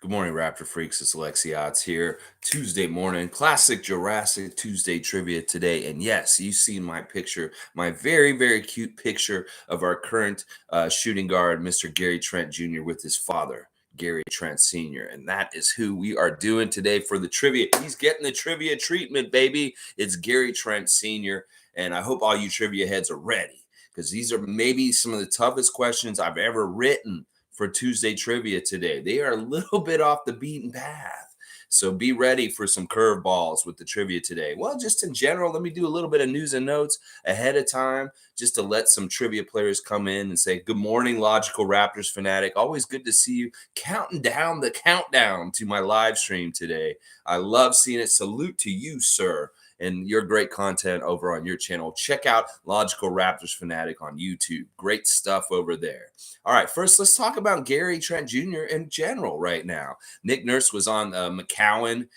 Good morning, Raptor Freaks. It's Alexios here. Tuesday morning, Classic Jurassic Tuesday Trivia today. And yes, you see my picture, my very, very cute picture of our current shooting guard, Mr. Gary Trent Jr. with his father, Gary Trent Sr. And that is who we are doing today for the trivia. He's getting the trivia treatment, baby. It's Gary Trent Sr. And I hope all you trivia heads are ready because these are maybe some of the toughest questions I've ever written for Tuesday trivia today. They are a little bit off the beaten path. So be ready for some curveballs with the trivia today. Well, just in general, let me do a little bit of news and notes ahead of time just to let some trivia players come in and say, good morning, Logical Raptors fanatic. Always good to see you counting down the countdown to my live stream today. I love seeing it. Salute to you, sir, and your great content over on your channel. Check out Logical Raptors Fanatic on YouTube. Great stuff over there. All right, first, let's talk about Gary Trent Jr. in general right now. Nick Nurse was on McCowan,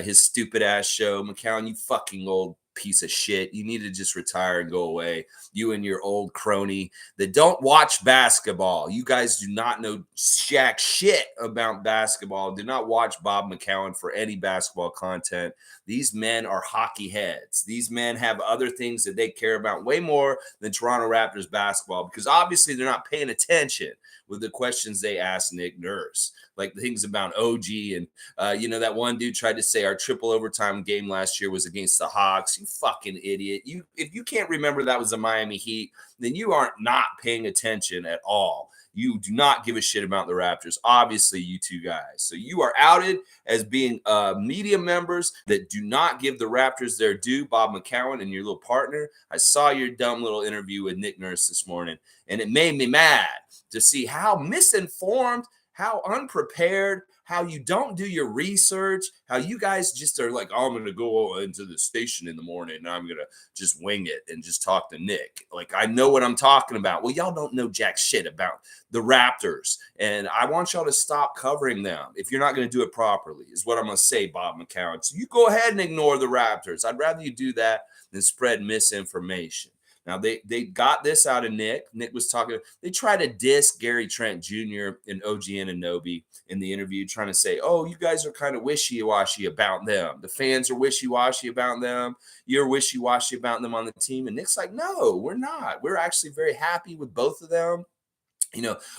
his stupid ass show. McCowan, you fucking old piece of shit. You need to just retire and go away. You and your old crony that don't watch basketball. You guys do not know jack shit about basketball. Do not watch Bob McCowan for any basketball content. These men are hockey heads. These men have other things that they care about way more than Toronto Raptors basketball because obviously they're not paying attention with the questions they asked Nick Nurse, like things about OG and that one dude tried to say our triple overtime game last year was against the Hawks. You fucking idiot! If you can't remember that was the Miami Heat, then you aren't not paying attention at all. You do not give a shit about the Raptors. Obviously, you two guys. So you are outed as being media members that do not give the Raptors their due. Bob McCowan and your little partner. I saw your dumb little interview with Nick Nurse this morning, and it made me mad to see how misinformed, how unprepared, how you don't do your research, how you guys just are like, oh, I'm going to go into the station in the morning and I'm going to just wing it and just talk to Nick. Like, I know what I'm talking about. Well, y'all don't know jack shit about the Raptors. And I want y'all to stop covering them if you're not going to do it properly, is what I'm going to say, Bob McCowan. So you go ahead and ignore the Raptors. I'd rather you do that than spread misinformation. Now, they got this out of Nick. Nick was talking. They tried to diss Gary Trent Jr. and OG Anunoby in the interview, trying to say, oh, you guys are kind of wishy-washy about them. The fans are wishy-washy about them. You're wishy-washy about them on the team. And Nick's like, no, we're not. We're actually very happy with both of them.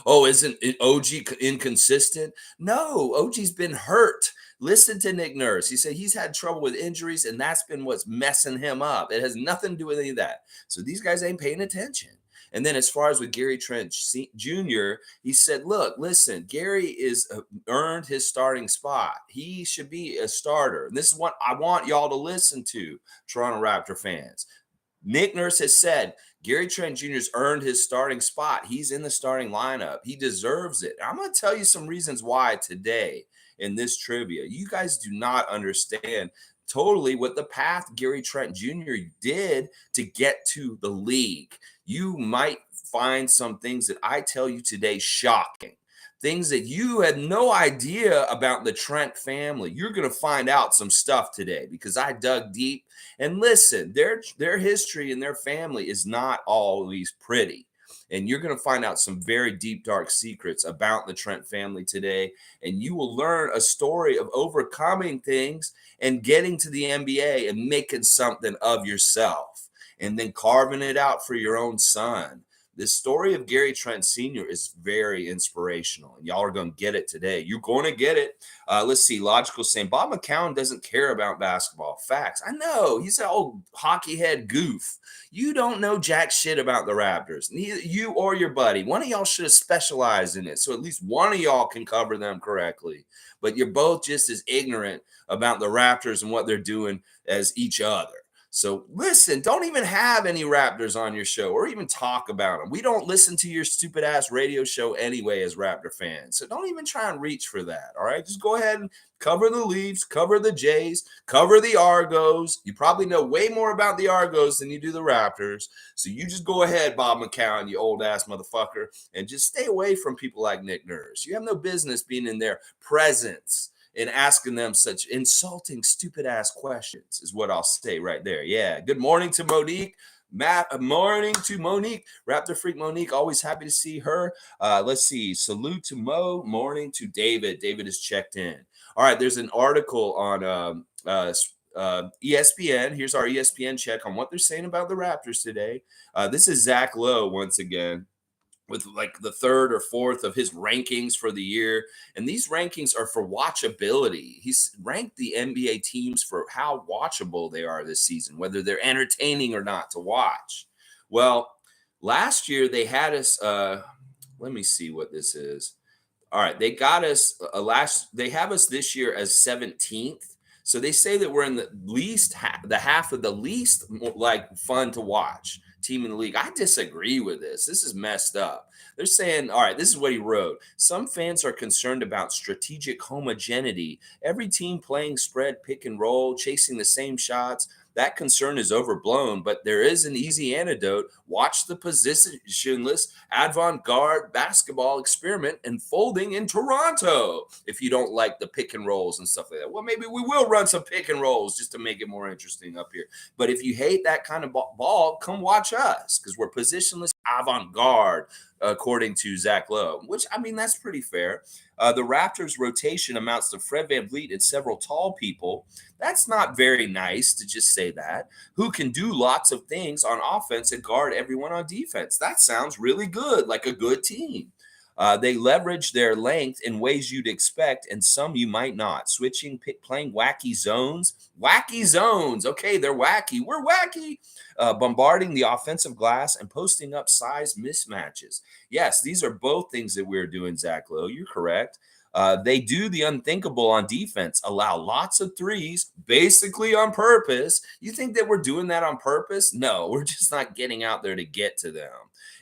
Oh, isn't OG inconsistent? No, OG's been hurt. Listen to Nick Nurse. He said he's had trouble with injuries, and that's been what's messing him up. It has nothing to do with any of that. So these guys ain't paying attention. And then as far as with Gary Trent Jr., he said, look, listen, Gary is earned his starting spot. He should be a starter. And this is what I want y'all to listen to, Toronto Raptor fans. Nick Nurse has said Gary Trent Jr.'s earned his starting spot. He's in the starting lineup. He deserves it. I'm going to tell you some reasons why today in this trivia. You guys do not understand totally what the path Gary Trent Jr. did to get to the league. You might find some things that I tell you today shocking. Things that you had no idea about the Trent family. You're going to find out some stuff today because I dug deep. And listen, their history and their family is not always pretty. And you're going to find out some very deep, dark secrets about the Trent family today. And you will learn a story of overcoming things and getting to the NBA and making something of yourself and then carving it out for your own son. This story of Gary Trent Sr. is very inspirational, and y'all are going to get it today. You're going to get it. Let's see. Logical saying Bob McCowan doesn't care about basketball. Facts. I know. He's an old hockey head goof. You don't know jack shit about the Raptors. Neither you or your buddy. One of y'all should have specialized in it, so at least one of y'all can cover them correctly. But you're both just as ignorant about the Raptors and what they're doing as each other. So listen, don't even have any Raptors on your show or even talk about them. We don't listen to your stupid ass radio show anyway as Raptor fans. So don't even try and reach for that. All right. Just go ahead and cover the Leafs, cover the Jays, cover the Argos. You probably know way more about the Argos than you do the Raptors. So you just go ahead, Bob McCowan, you old ass motherfucker, and just stay away from people like Nick Nurse. You have no business being in their presence and asking them such insulting, stupid ass questions is what I'll say right there. Yeah. Good morning to Monique. Morning to Monique, Raptor Freak Monique. Always happy to see her. Let's see. Salute to Mo. Morning to David. David is checked in. All right. There's an article on ESPN. Here's our ESPN check on what they're saying about the Raptors today. This is Zach Lowe once again, with like the third or fourth of his rankings for the year. And these rankings are for watchability. He's ranked the NBA teams for how watchable they are this season, whether they're entertaining or not to watch. Well, last year they had us, let me see what this is. All right, they got us they have us this year as 17th. So they say that we're in the least the half of the least like fun to watch team in the league. I disagree with this. This is messed up. They're saying, all right, this is what he wrote. Some fans are concerned about strategic homogeneity. Every team playing spread, pick and roll, chasing the same shots. That concern is overblown, but there is an easy antidote. Watch the positionless avant-garde basketball experiment unfolding in Toronto. If you don't like the pick and rolls and stuff like that, well, maybe we will run some pick and rolls just to make it more interesting up here. But if you hate that kind of ball, come watch us because we're positionless avant-garde, according to Zach Lowe, which, I mean, that's pretty fair. The Raptors' rotation amounts to Fred VanVleet and several tall people. That's not very nice to just say that. Who can do lots of things on offense and guard everyone on defense. That sounds really good, like a good team. They leverage their length in ways you'd expect, and some you might not. Switching, playing wacky zones. Wacky zones. Okay, they're wacky. We're wacky. Bombarding the offensive glass and posting up size mismatches. Yes, these are both things that we're doing, Zach Lowe. You're correct. They do the unthinkable on defense, allow lots of threes, basically on purpose. You think that we're doing that on purpose? No, we're just not getting out there to get to them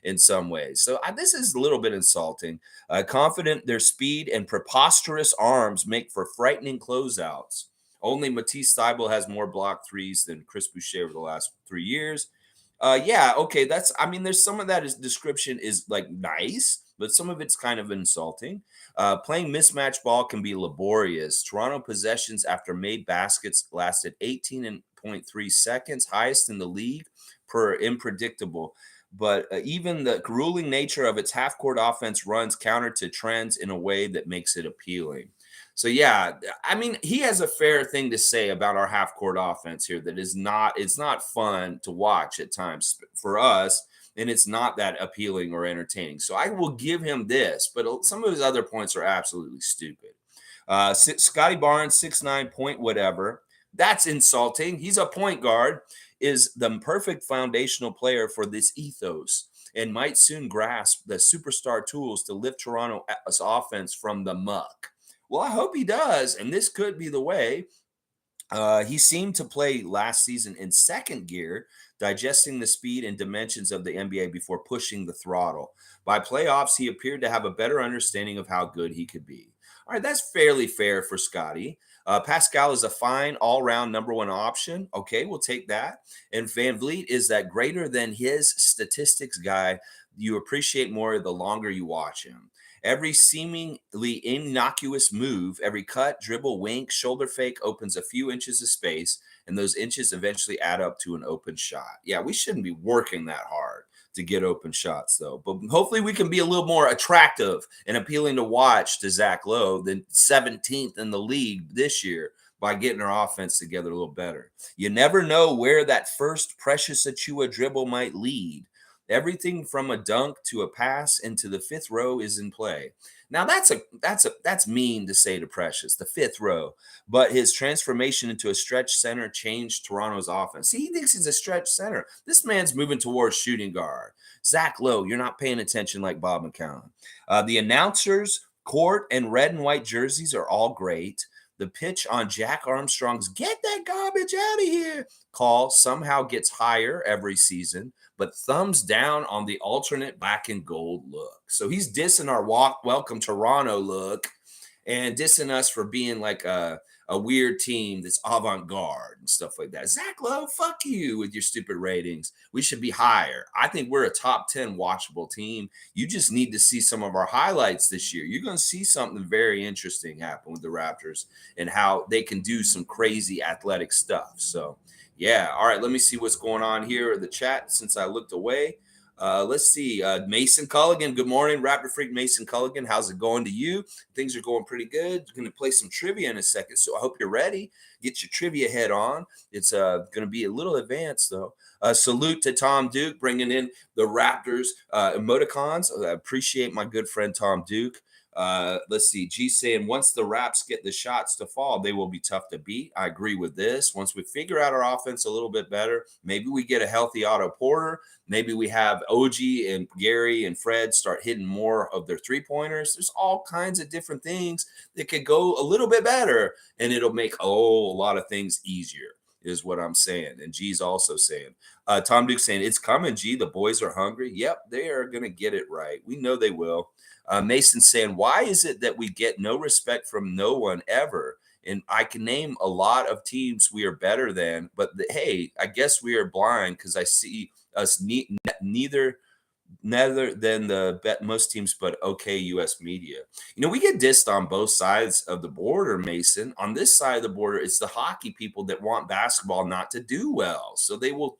in some ways. So this is a little bit insulting. Confident their speed and preposterous arms make for frightening closeouts. Only Matisse Thybulle has more blocked threes than Chris Boucher over the last 3 years. Yeah, okay, that's, I mean, there's some of that is description is like nice, but some of it's kind of insulting. Playing mismatch ball can be laborious. Toronto possessions after made baskets lasted 18.3 seconds, highest in the league per unpredictable. But even the grueling nature of its half-court offense runs counter to trends in a way that makes it appealing. So yeah, I mean, he has a fair thing to say about our half-court offense here. That is not, it's not fun to watch at times for us, and it's not that appealing or entertaining. So I will give him this, but some of his other points are absolutely stupid. Scotty Barnes, 6'9", point whatever. That's insulting. He's a point guard, is the perfect foundational player for this ethos, and might soon grasp the superstar tools to lift Toronto's offense from the muck. Well, I hope he does, and this could be the way. He seemed to play last season in second gear, digesting the speed and dimensions of the NBA before pushing the throttle. By playoffs, he appeared to have a better understanding of how good he could be. All right, that's fairly fair for Scotty. Pascal is a fine all-round number one option. Okay, we'll take that. And Van Vliet is that greater than his statistics guy you appreciate more the longer you watch him. Every seemingly innocuous move, every cut, dribble, wink, shoulder fake opens a few inches of space, and those inches eventually add up to an open shot. Yeah, we shouldn't be working that hard to get open shots, though. But hopefully we can be a little more attractive and appealing to watch to Zach Lowe than 17th in the league this year by getting our offense together a little better. You never know where that first Precious Achua dribble might lead. Everything from a dunk to a pass into the fifth row is in play. Now that's mean to say to Precious, the fifth row, but his transformation into a stretch center changed Toronto's offense. See, he thinks he's a stretch center. This man's moving towards shooting guard. Zach Lowe, you're not paying attention like Bob McCown. The announcers, court, and red and white jerseys are all great. The pitch on Jack Armstrong's "get that garbage out of here" call somehow gets higher every season, but thumbs down on the alternate black and gold look. So he's dissing our welcome Toronto look and dissing us for being like a a weird team that's avant-garde and stuff like that. Zach Lowe, fuck you with your stupid ratings. We should be higher. I think we're a top 10 watchable team. You just need to see some of our highlights this year. You're going to see something very interesting happen with the Raptors and how they can do some crazy athletic stuff. So, yeah. All right. Let me see what's going on here in the chat since I looked away. Let's see. Mason Culligan. Good morning, Raptor Freak Mason Culligan. How's it going to you? Things are going pretty good. Going to play some trivia in a second, so I hope you're ready. Get your trivia head on. It's going to be a little advanced, though. Salute to Tom Duke bringing in the Raptors emoticons. I appreciate my good friend Tom Duke. Let's see. G saying once the Raps get the shots to fall, they will be tough to beat. I agree with this. Once we figure out our offense a little bit better, maybe we get a healthy Otto Porter. Maybe we have OG and Gary and Fred start hitting more of their 3-pointers. There's all kinds of different things that could go a little bit better, and it'll make a lot of things easier, is what I'm saying. And G's also saying, Tom Duke saying, it's coming, G. The boys are hungry. Yep, they are going to get it right. We know they will. Mason saying, why is it that we get no respect from no one ever? And I can name a lot of teams we are better than, but hey, I guess we are blind because I see us neither than the most teams, but okay, U.S. media. We get dissed on both sides of the border, Mason. On this side of the border, it's the hockey people that want basketball not to do well, so they will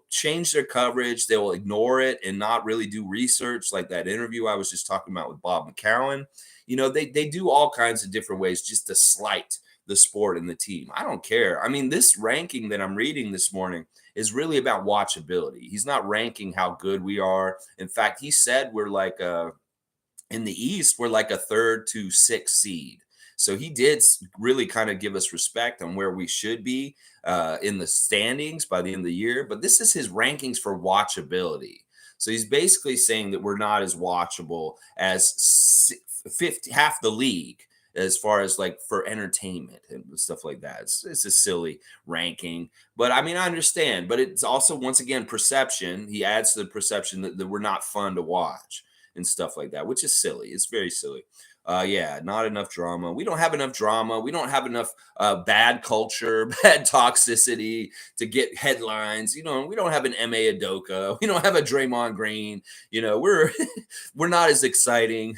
change their coverage. They will ignore it and not really do research, like that interview I was just talking about with Bob McCowan. They do all kinds of different ways just to slight the sport and the team. I don't care. I mean, this ranking that I'm reading this morning is really about watchability. He's not ranking how good we are. In fact, he said we're like in the East, we're like a 3rd to 6th seed. So he did really kind of give us respect on where we should be in the standings by the end of the year. But this is his rankings for watchability. So he's basically saying that we're not as watchable as half the league as far as like for entertainment and stuff like that. It's a silly ranking, but I mean, I understand, but it's also, once again, perception. He adds to the perception that we're not fun to watch and stuff like that, which is silly. It's very silly. Yeah, not enough drama. We don't have enough drama. We don't have enough bad culture, bad toxicity to get headlines. We don't have an M.A. Adoka. We don't have a Draymond Green. We're we're not as exciting.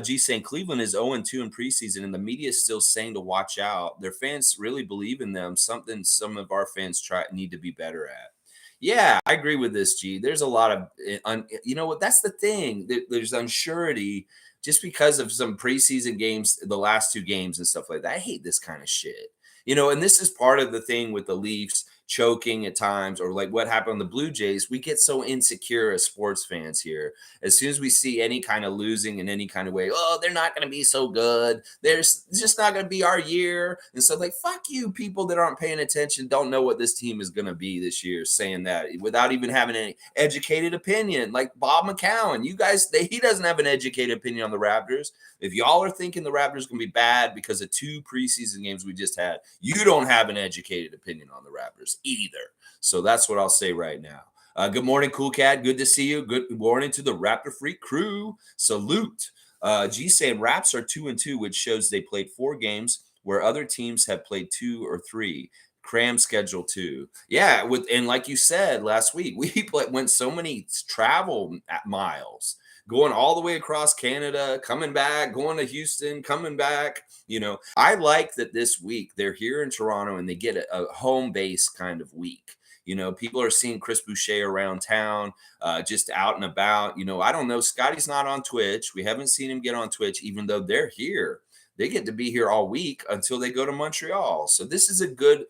G saying Cleveland is 0-2 in preseason, and the media is still saying to watch out. Their fans really believe in them. Something some of our fans need to be better at. Yeah, I agree with this, G. There's a lot of, what? That's the thing. There's unsurety just because of some preseason games, the last 2 games and stuff like that. I hate this kind of shit. And this is part of the thing with the Leafs choking at times, or like what happened on the Blue Jays. We get so insecure as sports fans here. As soon as we see any kind of losing in any kind of way, oh, they're not going to be so good. There's just not going to be our year. And so, like, fuck you, people that aren't paying attention, don't know what this team is going to be this year, saying that without even having any educated opinion. Like Bob McCowan, he doesn't have an educated opinion on the Raptors. If y'all are thinking the Raptors going to be bad because of 2 preseason games we just had, you don't have an educated opinion on the Raptors either. So that's what I'll say right now. Good morning, Cool Cat. Good to see you. Good morning to the Raptor Freak crew. Salute. G saying Raps are 2-2, which shows they played 4 games where other teams have played 2 or 3. Cram schedule too. Yeah, and like you said last week, we went so many travel miles, going all the way across Canada, coming back, going to Houston, coming back. I like that this week they're here in Toronto and they get a home base kind of week. People are seeing Chris Boucher around town, just out and about. I don't know. Scotty's not on Twitch. We haven't seen him get on Twitch, even though they're here. They get to be here all week until they go to Montreal. So this is a good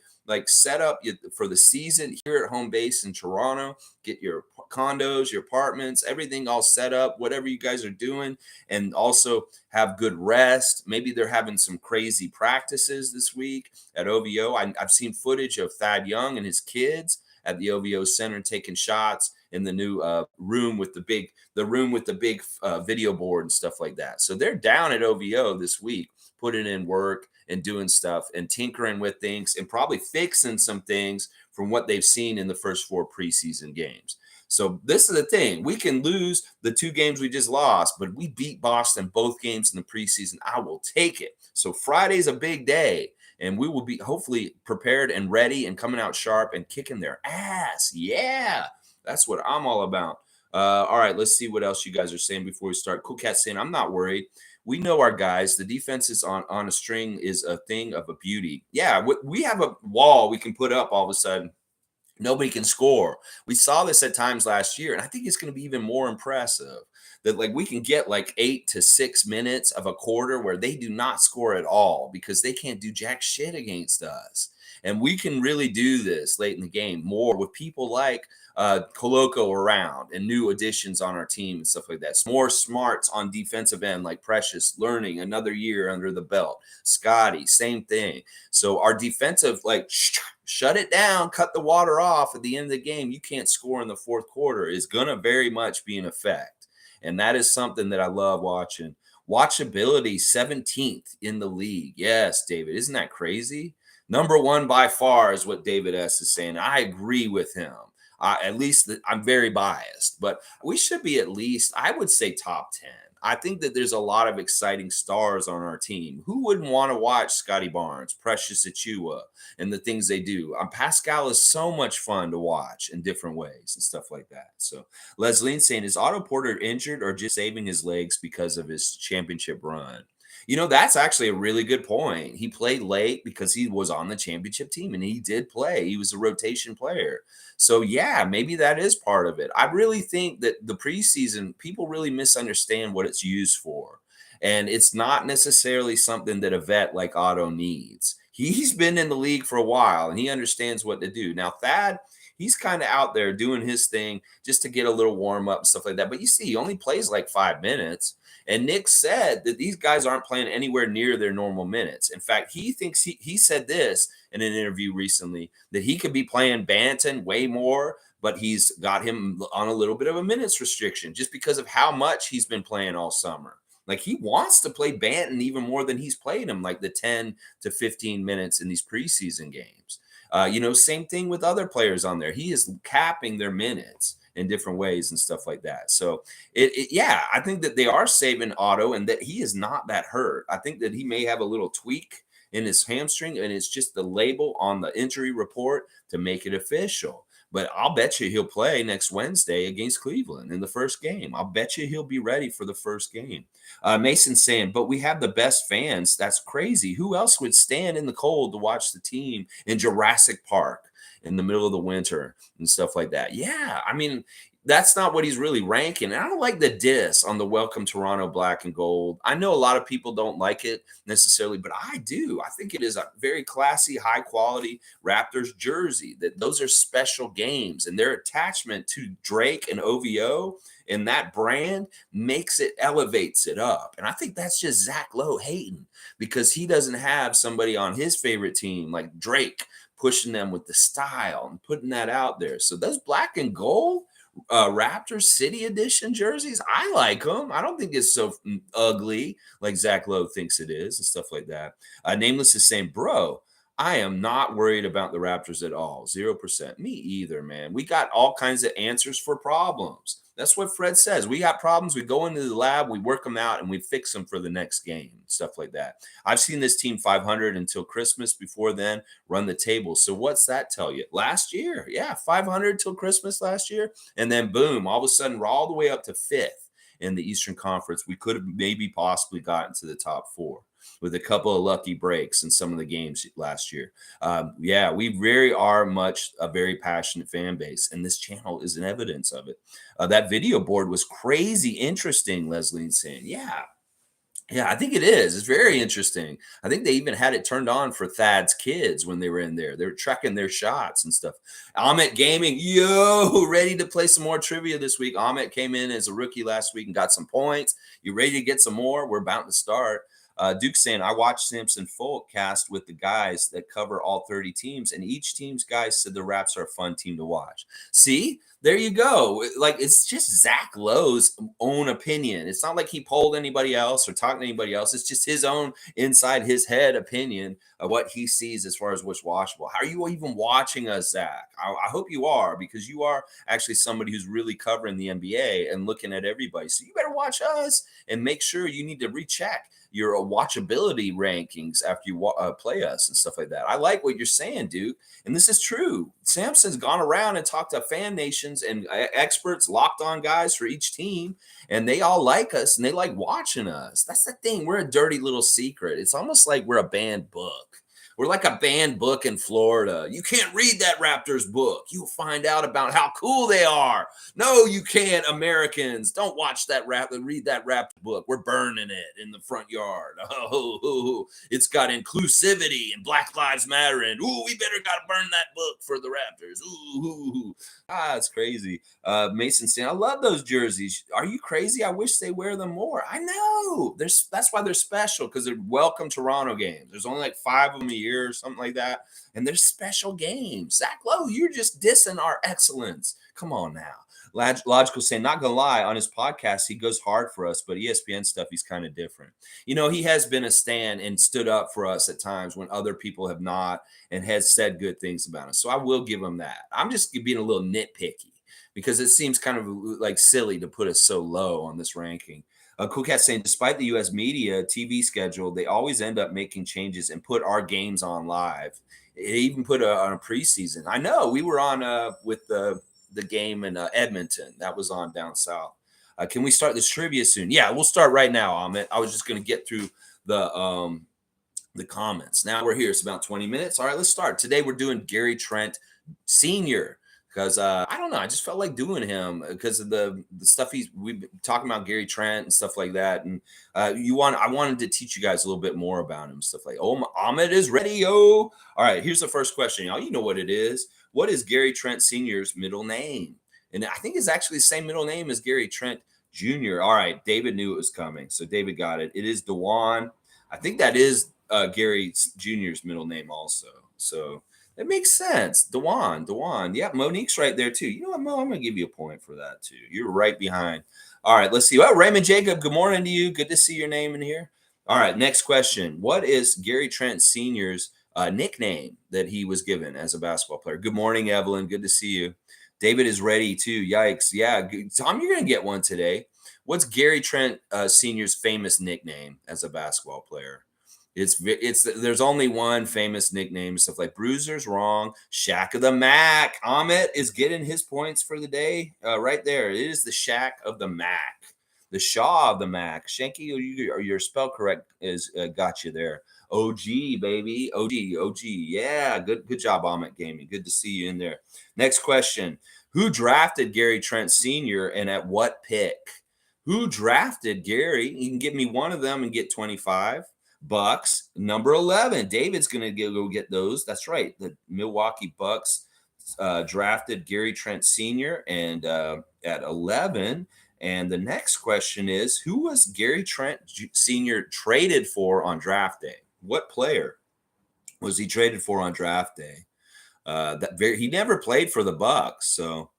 setup for the season here at home base in Toronto. Get your condos, your apartments, everything all set up, whatever you guys are doing, and also have good rest. Maybe they're having some crazy practices this week at OVO. I've seen footage of Thad Young and his kids at the OVO Center taking shots in the new room with the big video board and stuff like that. So they're down at OVO this week, putting in work and doing stuff and tinkering with things and probably fixing some things from what they've seen in the first 4 preseason games. So this is the thing. We can lose the 2 games we just lost, but we beat Boston both games in the preseason. I will take it. So Friday's a big day. and we will be hopefully prepared and ready and coming out sharp and kicking their ass. Yeah, that's what I'm all about. All right, let's see what else you guys are saying before we start. Cool Cat saying, I'm not worried. We know our guys. The defense is on a string is a thing of a beauty. Yeah, we have a wall we can put up all of a sudden. Nobody can score. We saw this at times last year, and I think it's going to be even more impressive that like we can get like 8 to 6 minutes of a quarter where they do not score at all because they can't do jack shit against us. And we can really do this late in the game more with people like Coloco around and new additions on our team and stuff like that. More smarts on defensive end like Precious learning another year under the belt. Scotty, same thing. So our defensive like shut it down, cut the water off at the end of the game. You can't score in the fourth quarter is going to very much be in effect. And that is something that I love watching. Watchability 17th in the league. Yes, David, isn't that crazy? Number one by far is what David S is saying. I agree with him. At least I'm very biased, but we should be at least, I would say, top 10. I think that there's a lot of exciting stars on our team. Who wouldn't want to watch Scotty Barnes, Precious Achua, and the things they do? Pascal is so much fun to watch in different ways and stuff like that. So Leslie's saying, is Otto Porter injured or just saving his legs because of his championship run? You know, that's actually a really good point. He played late because he was on the championship team and he did play. He was a rotation player. So, yeah, maybe that is part of it. I really think that the preseason, people really misunderstand what it's used for. And it's not necessarily something that a vet like Otto needs. He's been in the league for a while and he understands what to do. Now, Thad, he's kind of out there doing his thing just to get a little warm up and stuff like that. But you see, he only plays like 5 minutes. And Nick said that these guys aren't playing anywhere near their normal minutes. In fact, he thinks he said this in an interview recently that he could be playing Banton way more, but he's got him on a little bit of a minutes restriction just because of how much he's been playing all summer. Like he wants to play Banton even more than he's played him, like the 10 to 15 minutes in these preseason games. Same thing with other players on there. He is capping their minutes in different ways and stuff like that. So I think that they are saving Otto and that he is not that hurt. I think that he may have a little tweak in his hamstring and it's just the label on the injury report to make it official. But I'll bet you he'll play next Wednesday against Cleveland in the first game. I'll bet you he'll be ready for the first game. Mason's saying, but we have the best fans. That's crazy. Who else would stand in the cold to watch the team in Jurassic Park in the middle of the winter and stuff like that? Yeah, I mean, that's not what he's really ranking. And I don't like the diss on the Welcome Toronto Black and Gold. I know a lot of people don't like it necessarily, but I do. I think it is a very classy, high quality Raptors jersey. That those are special games, and their attachment to Drake and OVO and that brand elevates it up. And I think that's just Zach Lowe hating because he doesn't have somebody on his favorite team like Drake pushing them with the style and putting that out there. So those black and gold Raptors City Edition jerseys, I like them. I don't think it's so ugly like Zach Lowe thinks it is and stuff like that. Nameless is saying, bro, I am not worried about the Raptors at all. 0%. Me either, man. We got all kinds of answers for problems. That's what Fred says. We got problems. We go into the lab, we work them out, and we fix them for the next game, stuff like that. I've seen this team 500 until Christmas. Before then, run the table. So what's that tell you? Last year, 500 till Christmas last year. And then boom, all of a sudden, we're all the way up to 5th in the Eastern Conference. We could have maybe possibly gotten to the top 4 with a couple of lucky breaks in some of the games last year. We very are much a very passionate fan base, and this channel is an evidence of it. That video board was crazy interesting, Leslie's saying. Yeah, I think it is. It's very interesting. I think they even had it turned on for Thad's kids when they were in there. They were tracking their shots and stuff. Ahmet Gaming, ready to play some more trivia this week. Ahmet came in as a rookie last week and got some points. You ready to get some more? We're about to start. Duke saying, I watched Samson Folk cast with the guys that cover all 30 teams, and each team's guys said the Raps are a fun team to watch. See, there you go. Like, it's just Zach Lowe's own opinion. It's not like he polled anybody else or talked to anybody else. It's just his own inside his head opinion of what he sees as far as what's watchable. How are you even watching us, Zach? I hope you are, because you are actually somebody who's really covering the NBA and looking at everybody. So you better watch us and make sure you need to recheck your watchability rankings after you play us and stuff like that. I like what you're saying, dude. And this is true. Samson's gone around and talked to fan nations and experts, locked on guys for each team, and they all like us and they like watching us. That's the thing. We're a dirty little secret. It's almost like we're a banned book. We're like a banned book in Florida. You can't read that Raptors book. You'll find out about how cool they are. No, you can't, Americans. Don't watch that read that Raptor book. We're burning it in the front yard. Oh, it's got inclusivity and Black Lives Matter. And we better got to burn that book for the Raptors. It's crazy. Mason saying, I love those jerseys. Are you crazy? I wish they wear them more. I know. That's why they're special, because they're welcome Toronto games. There's only like 5 of them a year or something like that. And they're special games. Zach Lowe, you're just dissing our excellence. Come on now. Logical saying, not gonna lie, on his podcast, he goes hard for us, but ESPN stuff, he's kind of different. You know, he has been a stand and stood up for us at times when other people have not, and has said good things about us. So I will give him that. I'm just being a little nitpicky because it seems kind of like silly to put us so low on this ranking. Cool Cat saying, despite the U.S. media TV schedule, they always end up making changes and put our games on live. It even put on a preseason. I know we were on with the game in Edmonton. That was on down south. Can we start this trivia soon? Yeah, we'll start right now, Amit. I was just going to get through the comments. Now we're here. It's about 20 minutes. All right, let's start. Today we're doing Gary Trent Sr. because I don't know. I just felt like doing him because of the stuff we've been talking about Gary Trent and stuff like that. And I wanted to teach you guys a little bit more about him, stuff like, Amit is ready, yo. All right, here's the first question, y'all. You know what it is. What is Gary Trent Sr.'s middle name? And I think it's actually the same middle name as Gary Trent Jr. All right, David knew it was coming, so David got it. It is Dewan. I think that is Gary Jr.'s middle name also. So it makes sense. Dewan. Yeah, Monique's right there too. You know what, Mo? I'm going to give you a point for that too. You're right behind. All right, let's see. Well, Raymond Jacob, good morning to you. Good to see your name in here. All right, next question. What is Gary Trent Sr.'s nickname that he was given as a basketball player? Good morning, Evelyn. Good to see you. David is ready too. Yikes. Yeah, Tom, you're going to get one today. What's Gary Trent Sr.'s famous nickname as a basketball player? There's only one famous nickname, stuff like Bruiser's wrong. Shack of the Mac. Amit is getting his points for the day right there. It is the Shack of the Mac, the Shaw of the Mac. Shanky, your spell correct is got you there. OG, baby. OG. Yeah, good job, Amit Gaming. Good to see you in there. Next question. Who drafted Gary Trent Sr. and at what pick? Who drafted Gary? You can give me one of them and get 25 bucks. Number 11. David's going to go get those. That's right. The Milwaukee Bucks drafted Gary Trent Sr. and at 11. And the next question is, who was Gary Trent Sr. traded for on draft day? What player was he traded for on draft day? He never played for the Bucks. So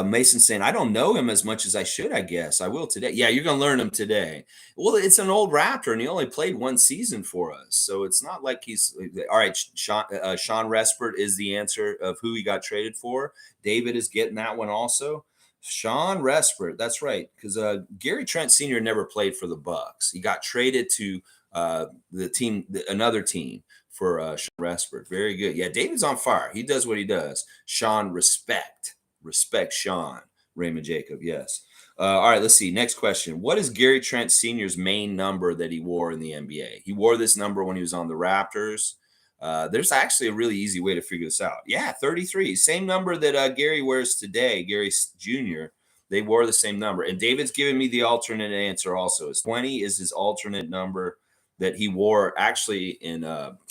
Mason saying, I don't know him as much as I should, I guess. I will today. Yeah, you're going to learn him today. Well, it's an old Raptor, and he only played one season for us. So it's not like he's – all right, Sean Respert is the answer of who he got traded for. David is getting that one also. Sean Respert, that's right, because Gary Trent Sr. never played for the Bucks. He got traded to another team for Sean Respert. Very good. Yeah, David's on fire. He does what he does. Sean, respect Sean. Raymond Jacob, yes. All right, let's see. Next question. What is Gary Trent Sr.'s main number that he wore in the NBA? He wore this number when he was on the Raptors. There's actually a really easy way to figure this out. Yeah, 33. Same number that Gary wears today, Gary Jr. They wore the same number. And David's giving me the alternate answer also. It's 20 is his alternate number that he wore actually in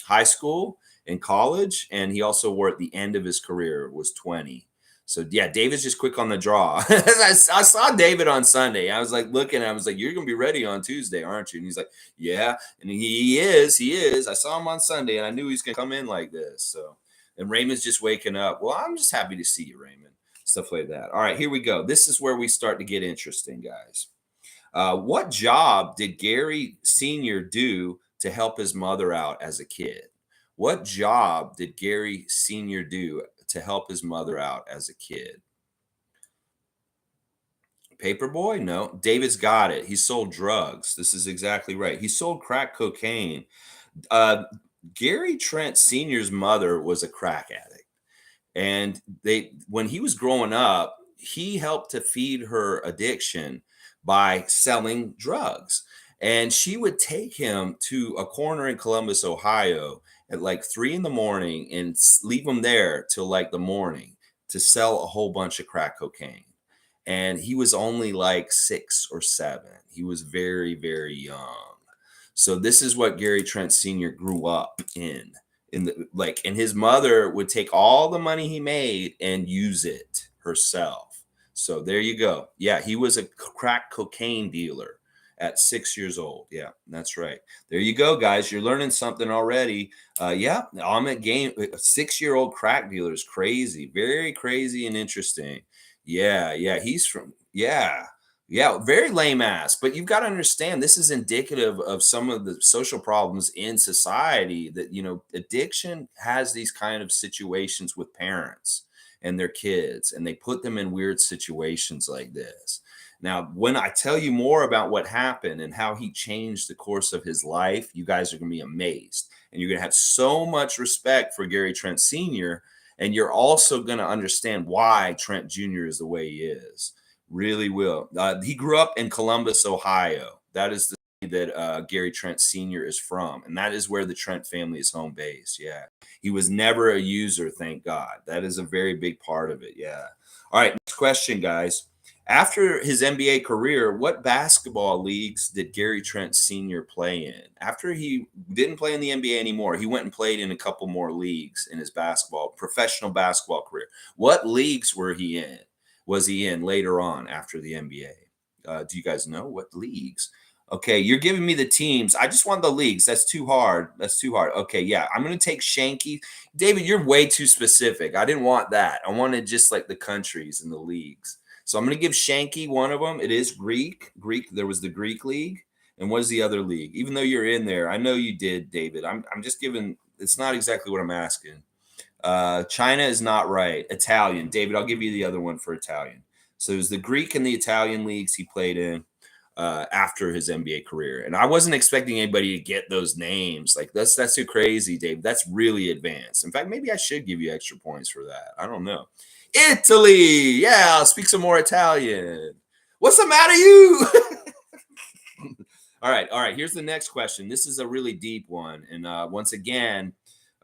high school, in college, and he also wore at the end of his career was 20. So, yeah, David's just quick on the draw. I saw David on Sunday. I was like looking, I was like, you're going to be ready on Tuesday, aren't you? And he's like, yeah. And he is. I saw him on Sunday, and I knew he's going to come in like this. So, and Raymond's just waking up. Well, I'm just happy to see you, Raymond. Stuff like that. All right, here we go. This is where we start to get interesting, guys. What job did Gary Sr. do to help his mother out as a kid? What job did Gary Sr. do to help his mother out as a kid? Paperboy? No. David's got it. He sold drugs. This is exactly right. He sold crack cocaine. Uh, Gary Trent Sr.'s mother was a crack addict. And when he was growing up, he helped to feed her addiction by selling drugs. And she would take him to a corner in Columbus, Ohio at like 3 in the morning and leave him there till like the morning to sell a whole bunch of crack cocaine. And he was only like 6 or 7. He was very, very young. So this is what Gary Trent Sr. grew up in the like, and his mother would take all the money he made and use it herself. So there you go. Yeah, he was a crack cocaine dealer at 6 years old. Yeah, that's right. There you go, guys. You're learning something already. Yeah, Ahmed Game, a 6-year-old crack dealer is crazy, very crazy and interesting. Yeah, yeah, he's from yeah, very lame ass. But you've got to understand, this is indicative of some of the social problems in society that, addiction has these kind of situations with parents and their kids, and they put them in weird situations like this. Now, when I tell you more about what happened and how he changed the course of his life, you guys are going to be amazed. And you're going to have so much respect for Gary Trent Sr. And you're also going to understand why Trent Jr. is the way he is. Really will. He grew up in Columbus, Ohio. That is the city that Gary Trent Sr. is from. And that is where the Trent family is home base. Yeah. He was never a user, thank God. That is a very big part of it. Yeah. All right. Next question, guys. After his NBA career, what basketball leagues did Gary Trent Sr. play in? After he didn't play in the NBA anymore, he went and played in a couple more leagues in his professional basketball career. What leagues was he in later on after the NBA? Do you guys know what leagues? Okay, you're giving me the teams. I just want the leagues. That's too hard. Okay, yeah, I'm going to take Shanky. David, you're way too specific. I didn't want that. I wanted just like the countries and the leagues. So I'm going to give Shanky one of them. It is Greek. There was the Greek league. And what is the other league? Even though you're in there, I know you did, David. I'm just giving. It's not exactly what I'm asking. China is not right. Italian. David, I'll give you the other one for Italian. So it was the Greek and the Italian leagues he played in after his NBA career. And I wasn't expecting anybody to get those names. Like that's too crazy, Dave. That's really advanced. In fact, maybe I should give you extra points for that. I don't know. Italy. Yeah, I'll speak some more Italian. What's the matter, you? All right. Here's the next question. This is a really deep one. And once again,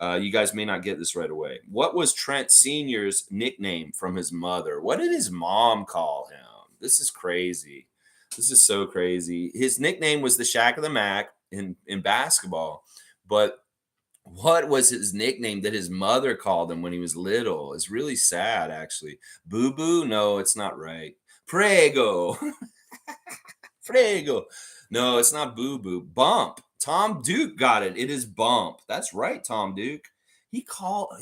you guys may not get this right away. What was Trent Sr.'s nickname from his mother? What did his mom call him? This is crazy. This is so crazy. His nickname was the Shack of the Mac in basketball. But what was his nickname that his mother called him when he was little? It's really sad, actually. Boo Boo? No, it's not right. Prego. Prego. No, it's not Boo Boo. Bump. Tom Duke got it. It is Bump. That's right, Tom Duke.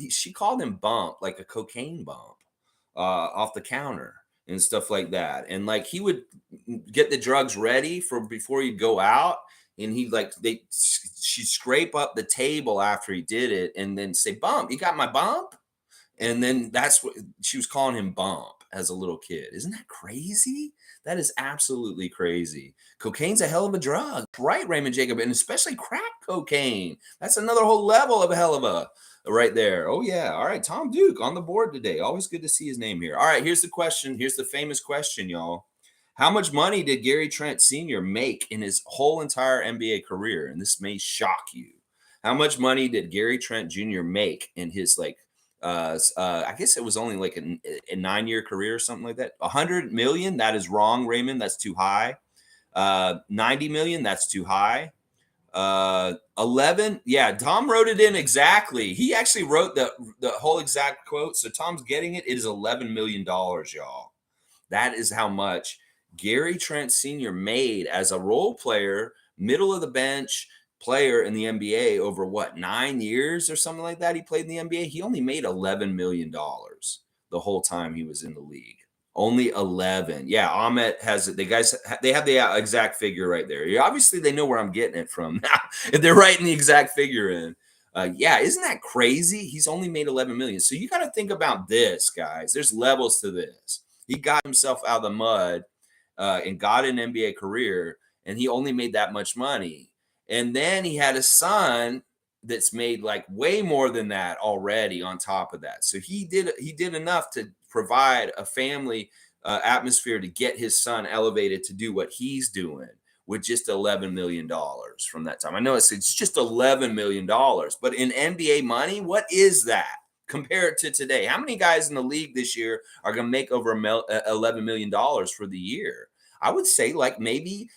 She called him Bump, like a cocaine bump, off the counter and stuff like that. And like he would get the drugs ready for before he'd go out, and she'd scrape up the table after he did it, and then say, "Bump, you got my bump?" And then that's what she was calling him, Bump, as a little kid. Isn't that crazy? That is absolutely crazy. Cocaine's a hell of a drug, right, Raymond Jacob? And especially crack cocaine. That's another whole level of a hell of a right there. Oh, yeah. All right. Tom Duke on the board today. Always good to see his name here. All right. Here's the question. Here's the famous question, y'all. How much money did Gary Trent Sr. make in his whole entire NBA career? And this may shock you. How much money did Gary Trent Jr. make in his I guess it was only like a 9-year career or something like that. 100 million. That is wrong, Raymond. That's too high. 90 million. That's too high. 11. Yeah. Tom wrote it in exactly. He actually wrote the whole exact quote. So Tom's getting it. It is $11 million, y'all. That is how much Gary Trent Sr. made as a role player, middle of the bench player in the NBA over 9 years or something like that. He played in the NBA. He only made $11 million the whole time he was in the league. Only 11. Yeah, Ahmet has it. They have the exact figure right there. Obviously, they know where I'm getting it from now. If they're writing the exact figure in. Yeah, isn't that crazy? He's only made 11 million. So you got to think about this, guys. There's levels to this. He got himself out of the mud and got an NBA career, and he only made that much money. And then he had a son that's made like way more than that already on top of that. So he did enough to provide a family atmosphere to get his son elevated to do what he's doing with just $11 million from that time. I know it's just $11 million, but in NBA money, what is that compared to today? How many guys in the league this year are going to make over $11 million for the year? I would say like maybe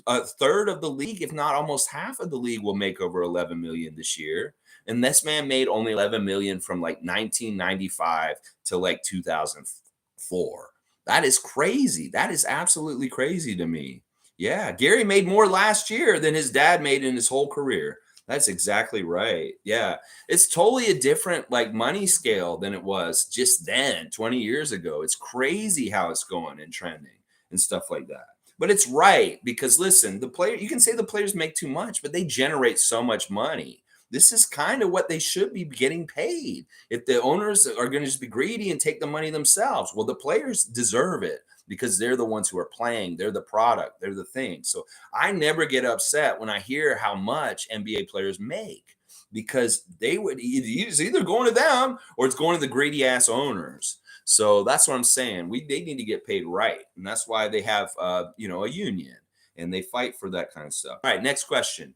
a third of the league, if not almost half of the league, will make over 11 million this year. And this man made only 11 million from like 1995 to like 2004. That is crazy. That is absolutely crazy to me. Yeah, Gary made more last year than his dad made in his whole career. That's exactly right. Yeah. It's totally a different like money scale than it was just then 20 years ago. It's crazy how it's going and trending and stuff like that. But it's right because listen, you can say the players make too much, but they generate so much money. This is kind of what they should be getting paid. If the owners are going to just be greedy and take the money themselves, well, the players deserve it because they're the ones who are playing. They're the product. They're the thing. So I never get upset when I hear how much NBA players make because it's either going to them or it's going to the greedy ass owners. So that's what I'm saying. They need to get paid right, and that's why they have a union and they fight for that kind of stuff. All right, next question.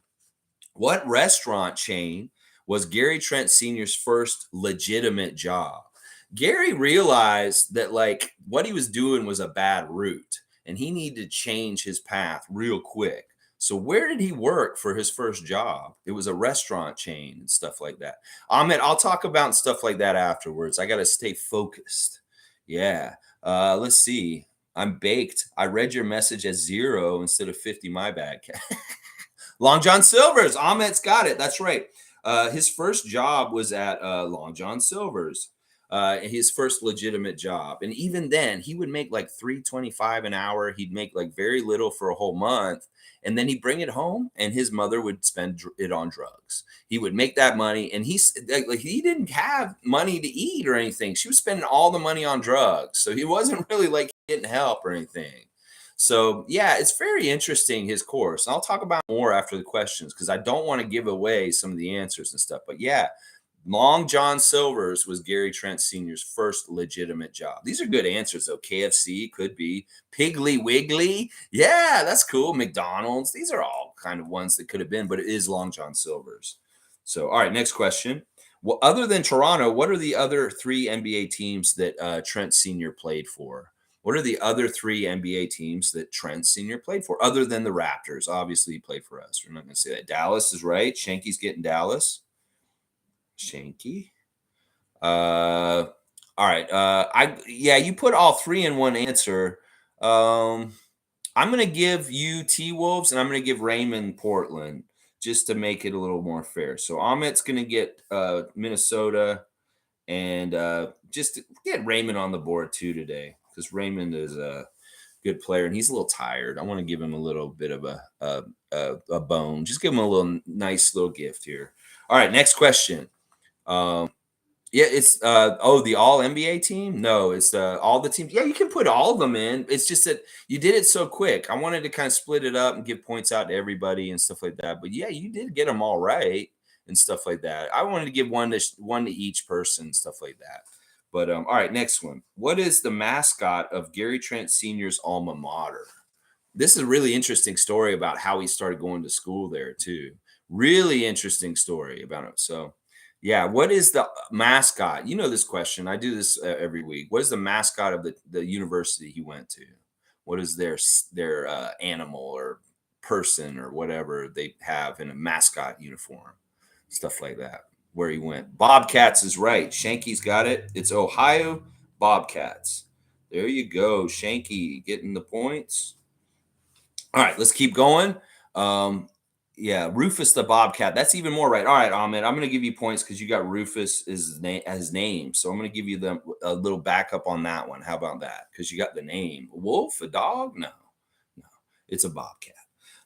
What restaurant chain was Gary Trent Sr.'s first legitimate job? Gary realized that like what he was doing was a bad route and he needed to change his path real quick. So where did he work for his first job? It was a restaurant chain and stuff like that. Ahmed, I'll talk about stuff like that afterwards. I got to stay focused. Yeah. Let's see. I'm baked. I read your message as 0 instead of 50. My bad. Long John Silver's. Ahmed's got it. That's right. His first job was at Long John Silver's. His first legitimate job, and even then, he would make like $3.25 an hour. He'd make like very little for a whole month, and then he'd bring it home, and his mother would spend it on drugs. He would make that money, and he didn't have money to eat or anything. She was spending all the money on drugs, so he wasn't really like getting help or anything. So yeah, it's very interesting, his course. And I'll talk about more after the questions because I don't want to give away some of the answers and stuff. But yeah, Long John Silver's was Gary Trent Sr.'s first legitimate job. These are good answers, though. KFC could be. Piggly Wiggly. Yeah, that's cool. McDonald's. These are all kind of ones that could have been, but it is Long John Silver's. So, all right, next question. Well, other than Toronto, what are the other 3 NBA teams that Trent Sr. played for? What are the other 3 NBA teams that Trent Sr. played for, other than the Raptors? Obviously, he played for us. We're not going to say that. Dallas is right. Shanky's getting Dallas. Shanky. All right. You put all 3 in one answer. I'm gonna give you T-Wolves and I'm gonna give Raymond Portland just to make it a little more fair. So Ahmet's gonna get Minnesota and just get Raymond on the board too today because Raymond is a good player and he's a little tired. I want to give him a little bit of a bone. Just give him a little nice little gift here. All right, next question. It's the all NBA team. No, it's all the teams. Yeah, you can put all of them in. It's just that you did it so quick. I wanted to kind of split it up and give points out to everybody and stuff like that. But yeah, you did get them all right and stuff like that. I wanted to give one to each person, stuff like that. But all right, next one. What is the mascot of Gary Trent Sr.'s alma mater? This is a really interesting story about how he started going to school there too. Really interesting story about it. So. Yeah, what is the mascot? You know this question. I do this every week. What is the mascot of the university he went to? What is their animal or person or whatever they have in a mascot uniform? Stuff like that. Where he went. Bobcats is right. Shanky's got it. It's Ohio Bobcats. There you go. Shanky getting the points. All right, let's keep going. Yeah, Rufus the Bobcat. That's even more right. All right, Ahmed, I'm going to give you points because you got Rufus as his name. So I'm going to give you a little backup on that one. How about that? Because you got the name. A wolf? A dog? No. It's a Bobcat.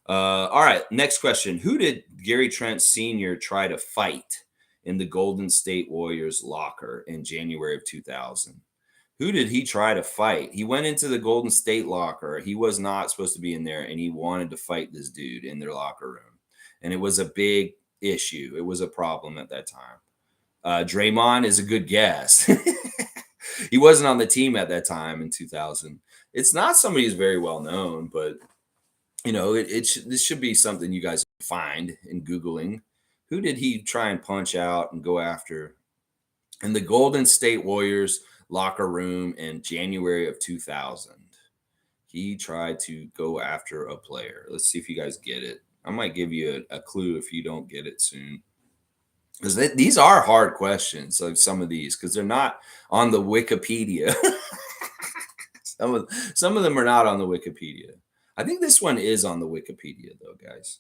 All right, next question. Who did Gary Trent Sr. try to fight in the Golden State Warriors locker in January of 2000? Who did he try to fight? He went into the Golden State locker. He was not supposed to be in there, and he wanted to fight this dude in their locker room. And it was a big issue. It was a problem at that time. Draymond is a good guess. He wasn't on the team at that time in 2000. It's not somebody who's very well known, but this should be something you guys find in Googling. Who did he try and punch out and go after in the Golden State Warriors locker room in January of 2000? He tried to go after a player. Let's see if you guys get it. I might give you a clue if you don't get it soon. Because these are hard questions, like some of these, because they're not on the Wikipedia. some of them are not on the Wikipedia. I think this one is on the Wikipedia, though, guys.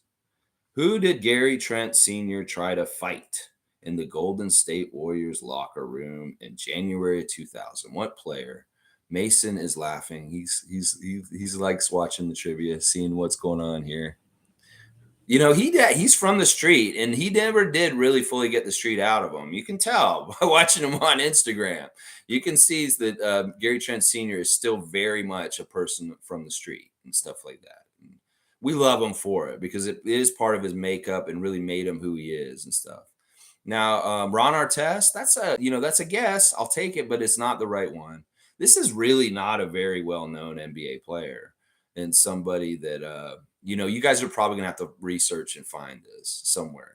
Who did Gary Trent Sr. try to fight in the Golden State Warriors locker room in January of 2000? What player? Mason is laughing. He's likes watching the trivia, seeing what's going on here. He's from the street, and he never did really fully get the street out of him. You can tell by watching him on Instagram. You can see that Gary Trent Sr. is still very much a person from the street and stuff like that. And we love him for it because it is part of his makeup and really made him who he is and stuff. Now, Ron Artest, that's a guess. I'll take it, but it's not the right one. This is really not a very well-known NBA player and somebody that you guys are probably gonna have to research and find this somewhere.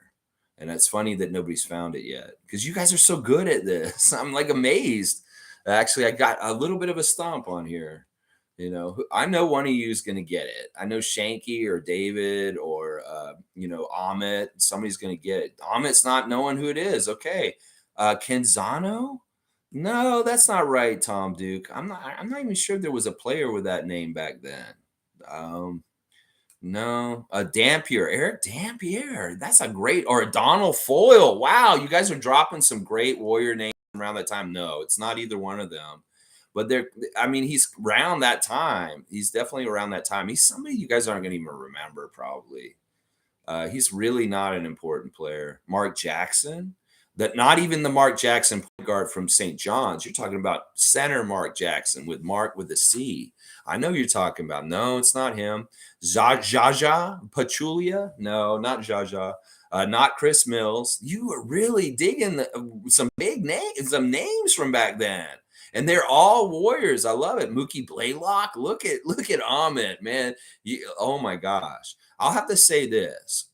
And it's funny that nobody's found it yet because you guys are so good at this. I'm like amazed. Actually, I got a little bit of a stomp on here. I know one of you is going to get it. I know Shanky or David or Amit. Somebody's going to get it. Amit's not knowing who it is. Okay, Kenzano. No, that's not right, Tom Duke. I'm not even sure there was a player with that name back then. No, Dampier, Eric Dampier. That's a great, or a Donald Foyle. Wow, you guys are dropping some great Warrior names around that time. No, it's not either one of them. But he's around that time. He's definitely around that time. He's somebody you guys aren't going to even remember, probably. He's really not an important player. Mark Jackson. Not even the Mark Jackson point guard from St. John's. You're talking about center Mark Jackson with Mark with a C. I know you're talking about. No, it's not him. Jaja Pachulia. No, not Jaja. Not Chris Mills. You were really digging some big names, some names from back then. And they're all Warriors. I love it. Mookie Blaylock. Look at Amit, man. Oh my gosh. I'll have to say this.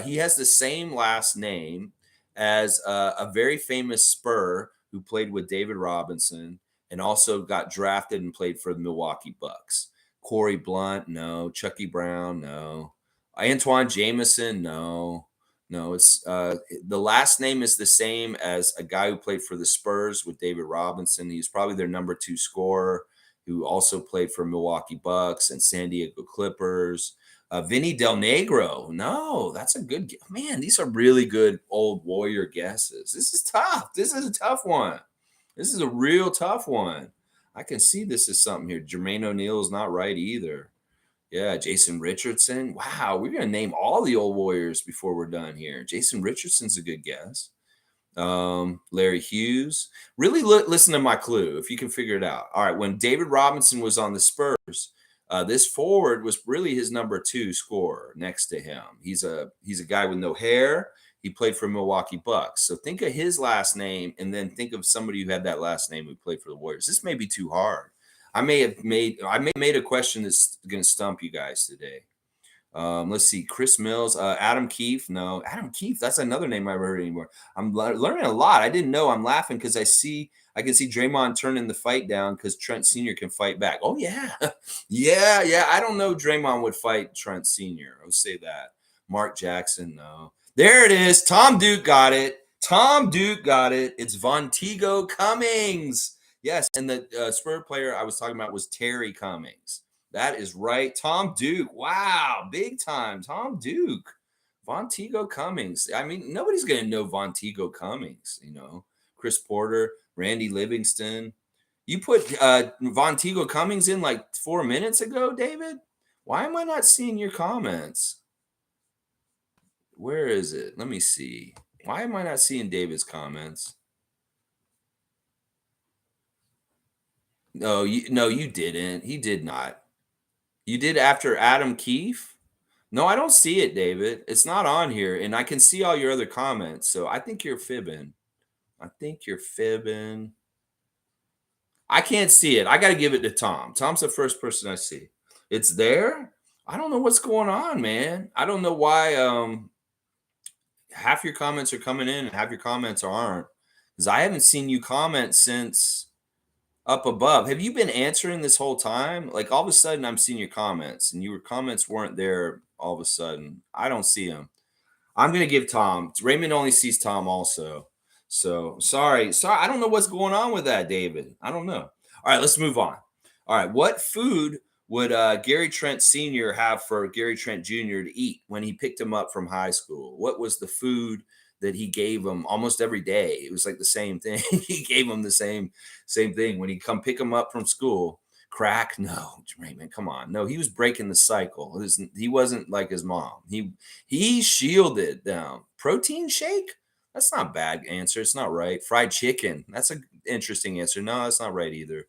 He has the same last name as a very famous Spur who played with David Robinson and also got drafted and played for the Milwaukee Bucks. Corey Blunt, no. Chucky Brown, no. Antoine Jameson, no. No, it's the last name is the same as a guy who played for the Spurs with David Robinson. He's probably their number 2 scorer, who also played for Milwaukee Bucks and San Diego Clippers. Vinny Del Negro. No, that's a good man. These are really good old Warrior guesses. This is tough. This is a tough one. This is a real tough one. I can see this is something here. Jermaine O'Neal is not right either. Yeah, Jason Richardson. Wow, we're going to name all the old Warriors before we're done here. Jason Richardson's a good guess. Larry Hughes. Really listen to my clue if you can figure it out. All right, when David Robinson was on the Spurs, this forward was really his number 2 scorer next to him. He's a guy with no hair. He played for Milwaukee Bucks. So think of his last name and then think of somebody who had that last name who played for the Warriors. This may be too hard. I may have made a question that's going to stump you guys today. Let's see. Chris Mills, Adam Keefe. No, Adam Keefe. That's another name I haven't heard anymore. I'm learning a lot. I didn't know. I'm laughing because I can see Draymond turning the fight down because Trent Sr. can fight back. Oh yeah, yeah. I don't know. Draymond would fight Trent Sr. I would say that. Mark Jackson. No. There it is. Tom Duke got it. It's Vonteego Cummings. Yes, and the Spur player I was talking about was Terry Cummings. That is right. Tom Duke. Wow, big time. Tom Duke. Vonteego Cummings. I mean, nobody's going to know Vonteego Cummings, Chris Porter, Randy Livingston. You put Vonteego Cummings in like 4 minutes ago, David? Why am I not seeing your comments? Where is it? Let me see. Why am I not seeing David's comments? No, you didn't. He did not. You did after Adam Keefe? No, I don't see it, David. It's not on here, and I can see all your other comments. So I think you're fibbing. I think you're fibbing. I can't see it. I got to give it to Tom. Tom's the first person I see. It's there. I don't know what's going on, man. I don't know why half your comments are coming in and half your comments aren't. Because I haven't seen you comment since up above. Have you been answering this whole time? Like all of a sudden, I'm seeing your comments, and your comments weren't there all of a sudden. I don't see them. I'm gonna give Tom. Raymond only sees Tom also. So sorry. Sorry. I don't know what's going on with that, David. I don't know. All right, let's move on. All right. What food would Gary Trent Sr. have for Gary Trent Jr. to eat when he picked him up from high school? What was the food that he gave him almost every day? It was like the same thing. He gave him the same thing when he come pick him up from school. Crack? No, Raymond, come on. No, he was breaking the cycle. He wasn't like his mom. He shielded them. Protein shake? That's not a bad answer. It's not right. Fried chicken. That's an interesting answer. No, that's not right either.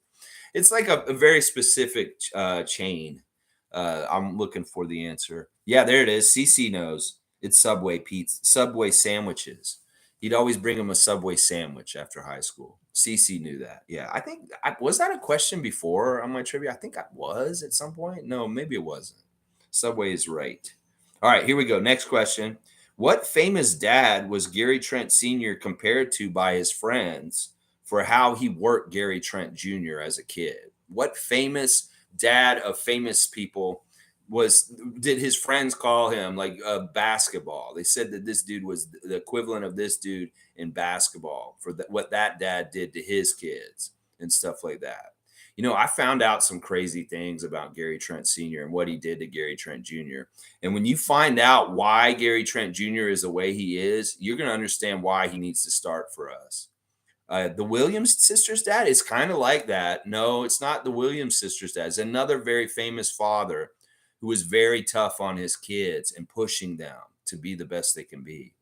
It's like a very specific chain. I'm looking for the answer. Yeah, there it is. CC knows. It's Subway pizza, Subway sandwiches. He'd always bring him a Subway sandwich after high school. CC knew that. Yeah, I think was that a question before on my trivia? I think I was at some point. No, maybe it wasn't. Subway is right. All right, here we go. Next question. What famous dad was Gary Trent Sr. compared to by his friends for how he worked Gary Trent Jr. as a kid? What famous dad of famous people did his friends call him like basketball? They said that this dude was the equivalent of this dude in basketball for what that dad did to his kids and stuff like that. I found out some crazy things about Gary Trent Sr. and what he did to Gary Trent Jr. And when you find out why Gary Trent Jr. is the way he is, you're going to understand why he needs to start for us. The Williams sisters' dad is kind of like that. No, it's not the Williams sisters' dad. It's another very famous father who was very tough on his kids and pushing them to be the best they can be.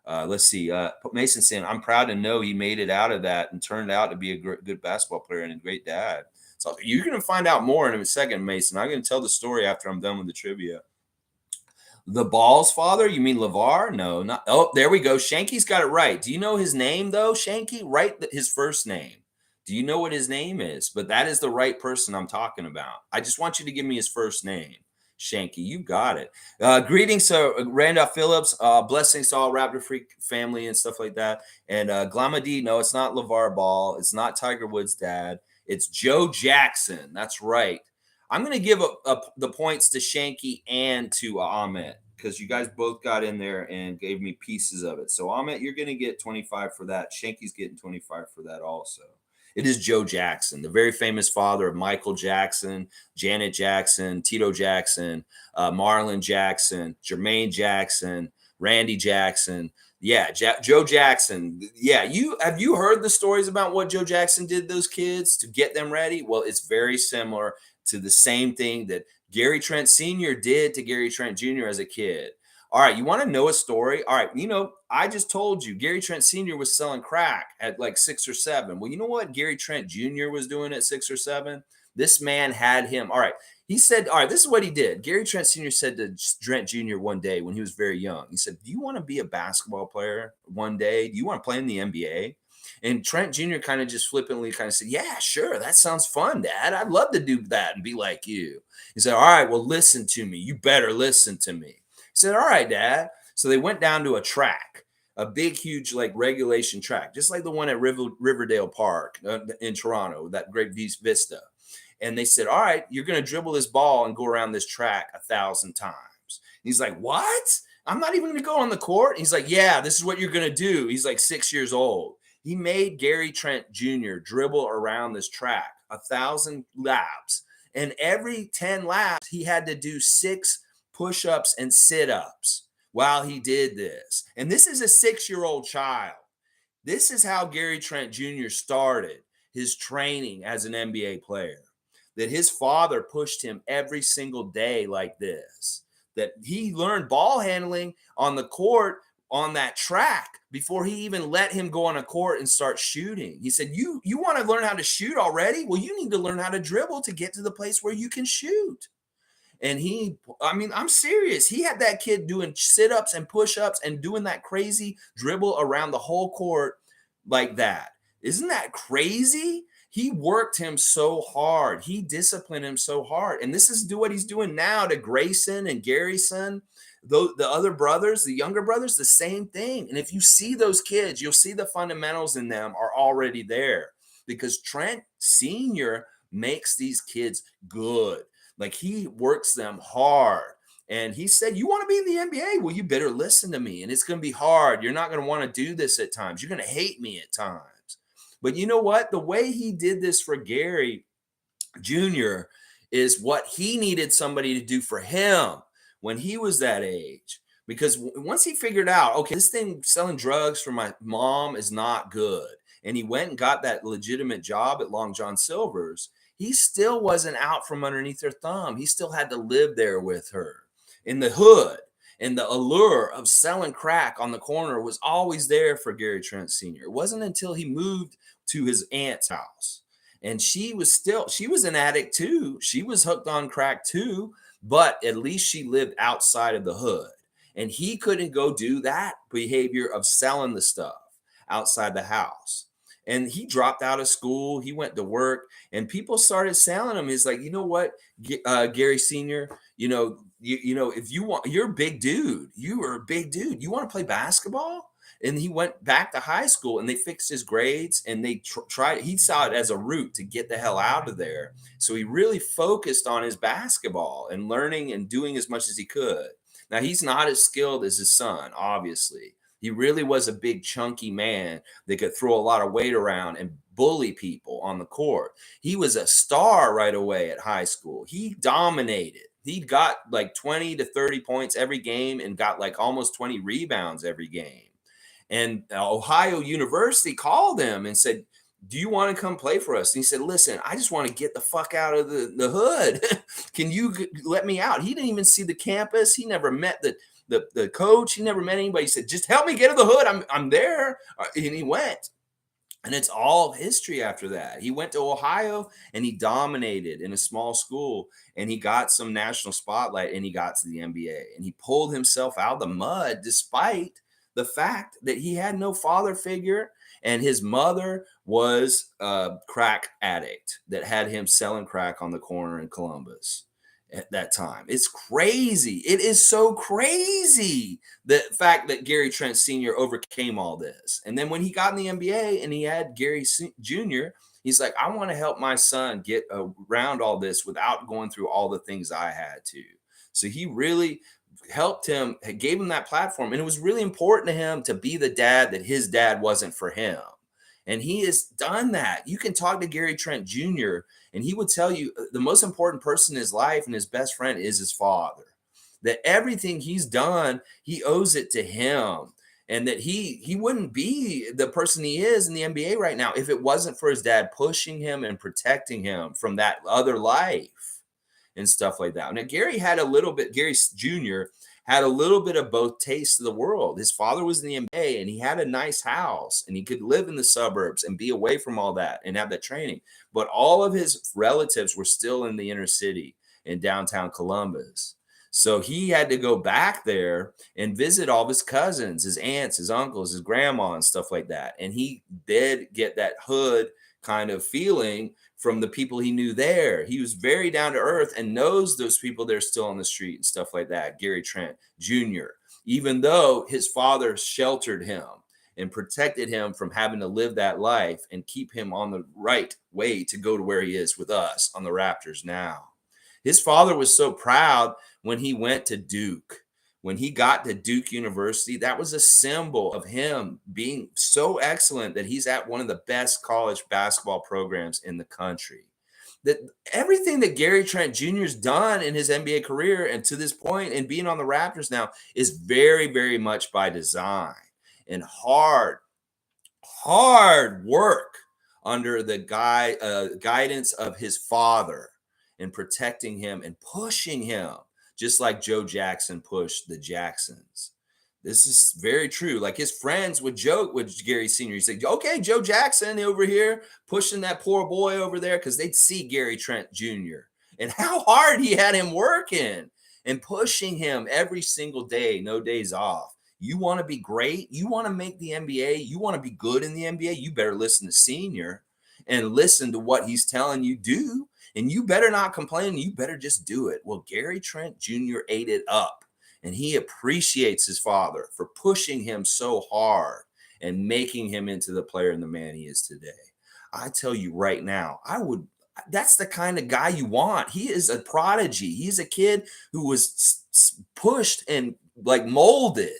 Let's see. Mason saying, I'm proud to know he made it out of that and turned out to be a good basketball player and a great dad. So you're going to find out more in a second, Mason. I'm going to tell the story after I'm done with the trivia. The Ball's father? You mean LeVar? No, not. Oh, there we go. Shanky's got it right. Do you know his name, though, Shanky? Write his first name. Do you know what his name is? But that is the right person I'm talking about. I just want you to give me his first name. Shanky, you got it. Greetings to Randolph Phillips. Blessings to all Raptorfreak family and stuff like that. And Glamady, no, it's not LeVar Ball. It's not Tiger Woods' dad. It's Joe Jackson. That's right. I'm going to give the points to Shanky and to Ahmet because you guys both got in there and gave me pieces of it. So Ahmet, you're going to get 25 for that. Shanky's getting 25 for that also. It is Joe Jackson, the very famous father of Michael Jackson, Janet Jackson, Tito Jackson, Marlon Jackson, Jermaine Jackson, Randy Jackson. Yeah, Joe Jackson. Yeah, have you heard the stories about what Joe Jackson did to those kids to get them ready? Well, it's very similar to the same thing that Gary Trent Sr. did to Gary Trent Jr. as a kid. All right, you want to know a story? All right, I just told you Gary Trent Sr. was selling crack at like 6 or 7. Well, you know what Gary Trent Jr. was doing at 6 or 7? This man had him. All right, he said, all right, this is what he did. Gary Trent Sr. said to Trent Jr. one day when he was very young, he said, do you want to be a basketball player one day? Do you want to play in the NBA? And Trent Jr. kind of just flippantly kind of said, yeah, sure. That sounds fun, Dad. I'd love to do that and be like you. He said, all right, well, listen to me. You better listen to me. He said, all right, Dad. So they went down to a track, a big, huge, like regulation track, just like the one at Riverdale Park in Toronto, that great vista. And they said, all right, you're going to dribble this ball and go around this track 1,000 times. And he's like, what? I'm not even going to go on the court. And he's like, yeah, this is what you're going to do. He's like 6 years old. He made Gary Trent Jr. dribble around this track 1,000 laps. And every 10 laps, he had to do 6 push-ups and sit-ups while he did this. And this is a 6-year-old child. This is how Gary Trent Jr. started his training as an NBA player. That his father pushed him every single day like this. That he learned ball handling on the court on that track before he even let him go on a court and start shooting. He said, you want to learn how to shoot already? Well, you need to learn how to dribble to get to the place where you can shoot. And I mean, I'm serious. He had that kid doing sit-ups and push-ups and doing that crazy dribble around the whole court like that. Isn't that crazy? He worked him so hard. He disciplined him so hard. And this is what he's doing now to Grayson and Gary's son. The other brothers, the younger brothers, the same thing. And if you see those kids, you'll see the fundamentals in them are already there because Trent Sr. makes these kids good. Like he works them hard. And he said, you want to be in the NBA? Well, you better listen to me. And it's going to be hard. You're not going to want to do this at times. You're going to hate me at times. But you know what? The way he did this for Gary Jr. is what he needed somebody to do for him when he was that age. Because once he figured out, okay, this thing selling drugs for my mom is not good. And he went and got that legitimate job at Long John Silver's. He still wasn't out from underneath her thumb. He still had to live there with her in the hood. And the allure of selling crack on the corner was always there for Gary Trent Sr. It wasn't until he moved to his aunt's house. And she was an addict too. She was hooked on crack too, but at least she lived outside of the hood. And he couldn't go do that behavior of selling the stuff outside the house. And he dropped out of school. He went to work and people started selling him. He's like, you know what, Gary Sr., if you want, you're a big dude. You are a big dude. You want to play basketball? And he went back to high school and they fixed his grades and they tried. He saw it as a route to get the hell out of there. So he really focused on his basketball and learning and doing as much as he could. Now, he's not as skilled as his son, obviously. He really was a big, chunky man that could throw a lot of weight around and bully people on the court. He was a star right away at high school. He dominated. He got like 20 to 30 points every game and got like almost 20 rebounds every game. And Ohio University called him and said, do you want to come play for us? And he said, listen, I just want to get the fuck out of the hood. Can you let me out? He didn't even see the campus. He never met the coach. He never met anybody. He said, just help me get to the hood. I'm there. And he went. And it's all history after that. He went to Ohio and he dominated in a small school and he got some national spotlight and he got to the NBA and he pulled himself out of the mud despite the fact that he had no father figure and his mother was a crack addict that had him selling crack on the corner in Columbus at that time. It's crazy. It is so crazy the fact that Gary Trent Sr. overcame all this. And then when he got in the NBA and he had Gary Jr., he's like, I want to help my son get around all this without going through all the things I had to. So he really helped him, gave him that platform. And it was really important to him to be the dad that his dad wasn't for him. And he has done that. You can talk to Gary Trent Jr. and he would tell you the most important person in his life and his best friend is his father. That everything he's done, he owes it to him. And that he wouldn't be the person he is in the NBA right now if it wasn't for his dad pushing him and protecting him from that other life and stuff like that. Now, Gary Jr. had a little bit of both tastes of the world. His father was in the NBA and he had a nice house and he could live in the suburbs and be away from all that and have that training. But all of his relatives were still in the inner city in downtown Columbus. So he had to go back there and visit all of his cousins, his aunts, his uncles, his grandma and stuff like that. And he did get that hood kind of feeling from the people he knew there. He was very down to earth and knows those people that are still on the street and stuff like that. Gary Trent Jr., even though his father sheltered him and protected him from having to live that life and keep him on the right way to go to where he is with us on the Raptors now. His father was so proud when he went to Duke. When he got to Duke University, that was a symbol of him being so excellent that he's at one of the best college basketball programs in the country. That everything that Gary Trent Jr.'s done in his NBA career and to this point and being on the Raptors now is very, very much by design and hard work under the guidance of his father and protecting him and pushing him. Just like Joe Jackson pushed the Jacksons. This is very true. Like his friends would joke with Gary Sr. He'd say, okay, Joe Jackson over here pushing that poor boy over there because they'd see Gary Trent Jr. and how hard he had him working and pushing him every single day, no days off. You want to be great? You want to make the NBA? You want to be good in the NBA? You better listen to Senior and listen to what he's telling you do. And you better not complain. You better just do it. Well, Gary Trent Jr. ate it up. And he appreciates his father for pushing him so hard and making him into the player and the man he is today. I tell you right now, that's the kind of guy you want. He is a prodigy. He's a kid who was pushed and like molded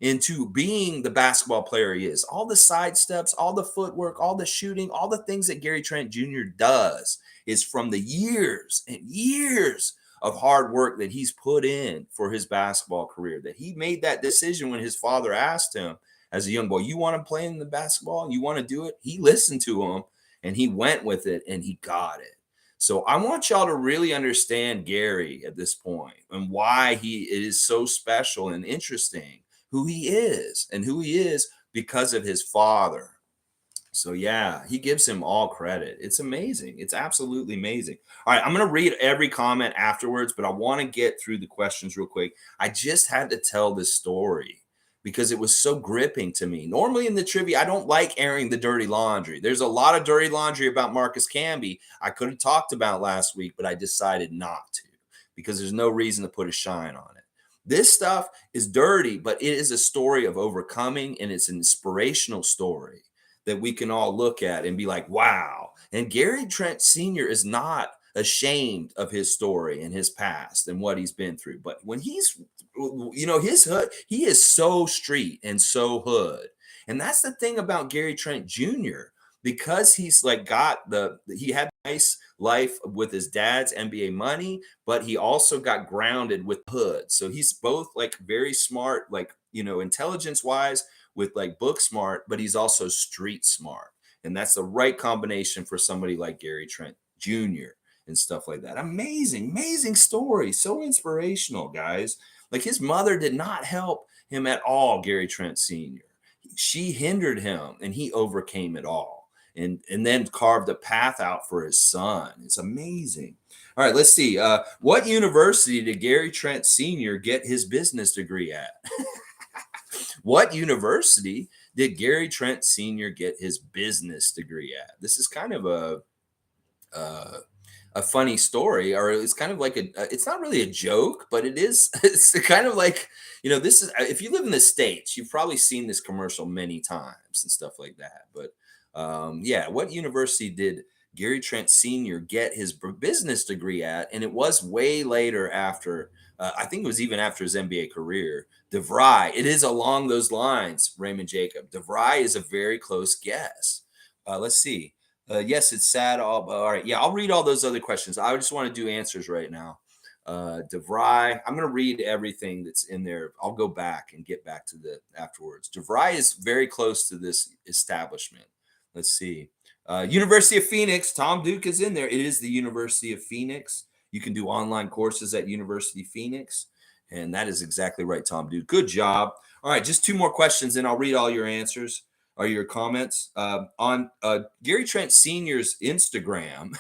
into being the basketball player he is. All the side steps, all the footwork, all the shooting, all the things that Gary Trent Jr. does is from the years and years of hard work that he's put in for his basketball career, that he made that decision when his father asked him as a young boy, you want to play in the basketball? You want to do it? He listened to him and he went with it and he got it. So I want y'all to really understand Gary at this point and why he is so special and interesting, who he is and who he is because of his father. So yeah, he gives him all credit. It's amazing. It's absolutely amazing. All right, I'm going to read every comment afterwards, but I want to get through the questions real quick. I just had to tell this story because it was so gripping to me. Normally in the trivia, I don't like airing the dirty laundry. There's a lot of dirty laundry about Marcus Camby I could have talked about last week, but I decided not to because there's no reason to put a shine on it. This stuff is dirty, but it is a story of overcoming, and it's an inspirational story that we can all look at and be like, wow. And Gary Trent Sr. is not ashamed of his story and his past and what he's been through. But when he's, his hood, he is so street and so hood. And that's the thing about Gary Trent Jr. Because he's like he had a nice life with his dad's NBA money, but he also got grounded with hood. So he's both like very smart, like, intelligence wise, with like book smart, but he's also street smart. And that's the right combination for somebody like Gary Trent Jr. and stuff like that. Amazing, amazing story. So inspirational, guys. Like his mother did not help him at all, Gary Trent Sr. She hindered him and he overcame it all and then carved a path out for his son. It's amazing. All right, let's see. What university did Gary Trent Sr. get his business degree at? What university did Gary Trent Sr. get his business degree at? This is kind of a funny story, or it's kind of like it's not really a joke, but it is. It's kind of like, this is, if you live in the States, you've probably seen this commercial many times and stuff like that. But yeah, what university did Gary Trent Sr. get his business degree at? And it was way later after, I think it was even after his NBA career. DeVry. It is along those lines, Raymond Jacob. DeVry is a very close guess. Let's see. Yes, it's sad. All right. Yeah, I'll read all those other questions. I just want to do answers right now. DeVry. I'm going to read everything that's in there. I'll go back and get back to the afterwards. DeVry is very close to this establishment. Let's see. University of Phoenix. Tom Duke is in there. It is the University of Phoenix. You can do online courses at University of Phoenix. And that is exactly right, Tom Duke. Good job. All right, just two more questions, and I'll read all your answers or your comments. On Gary Trent Sr.'s Instagram,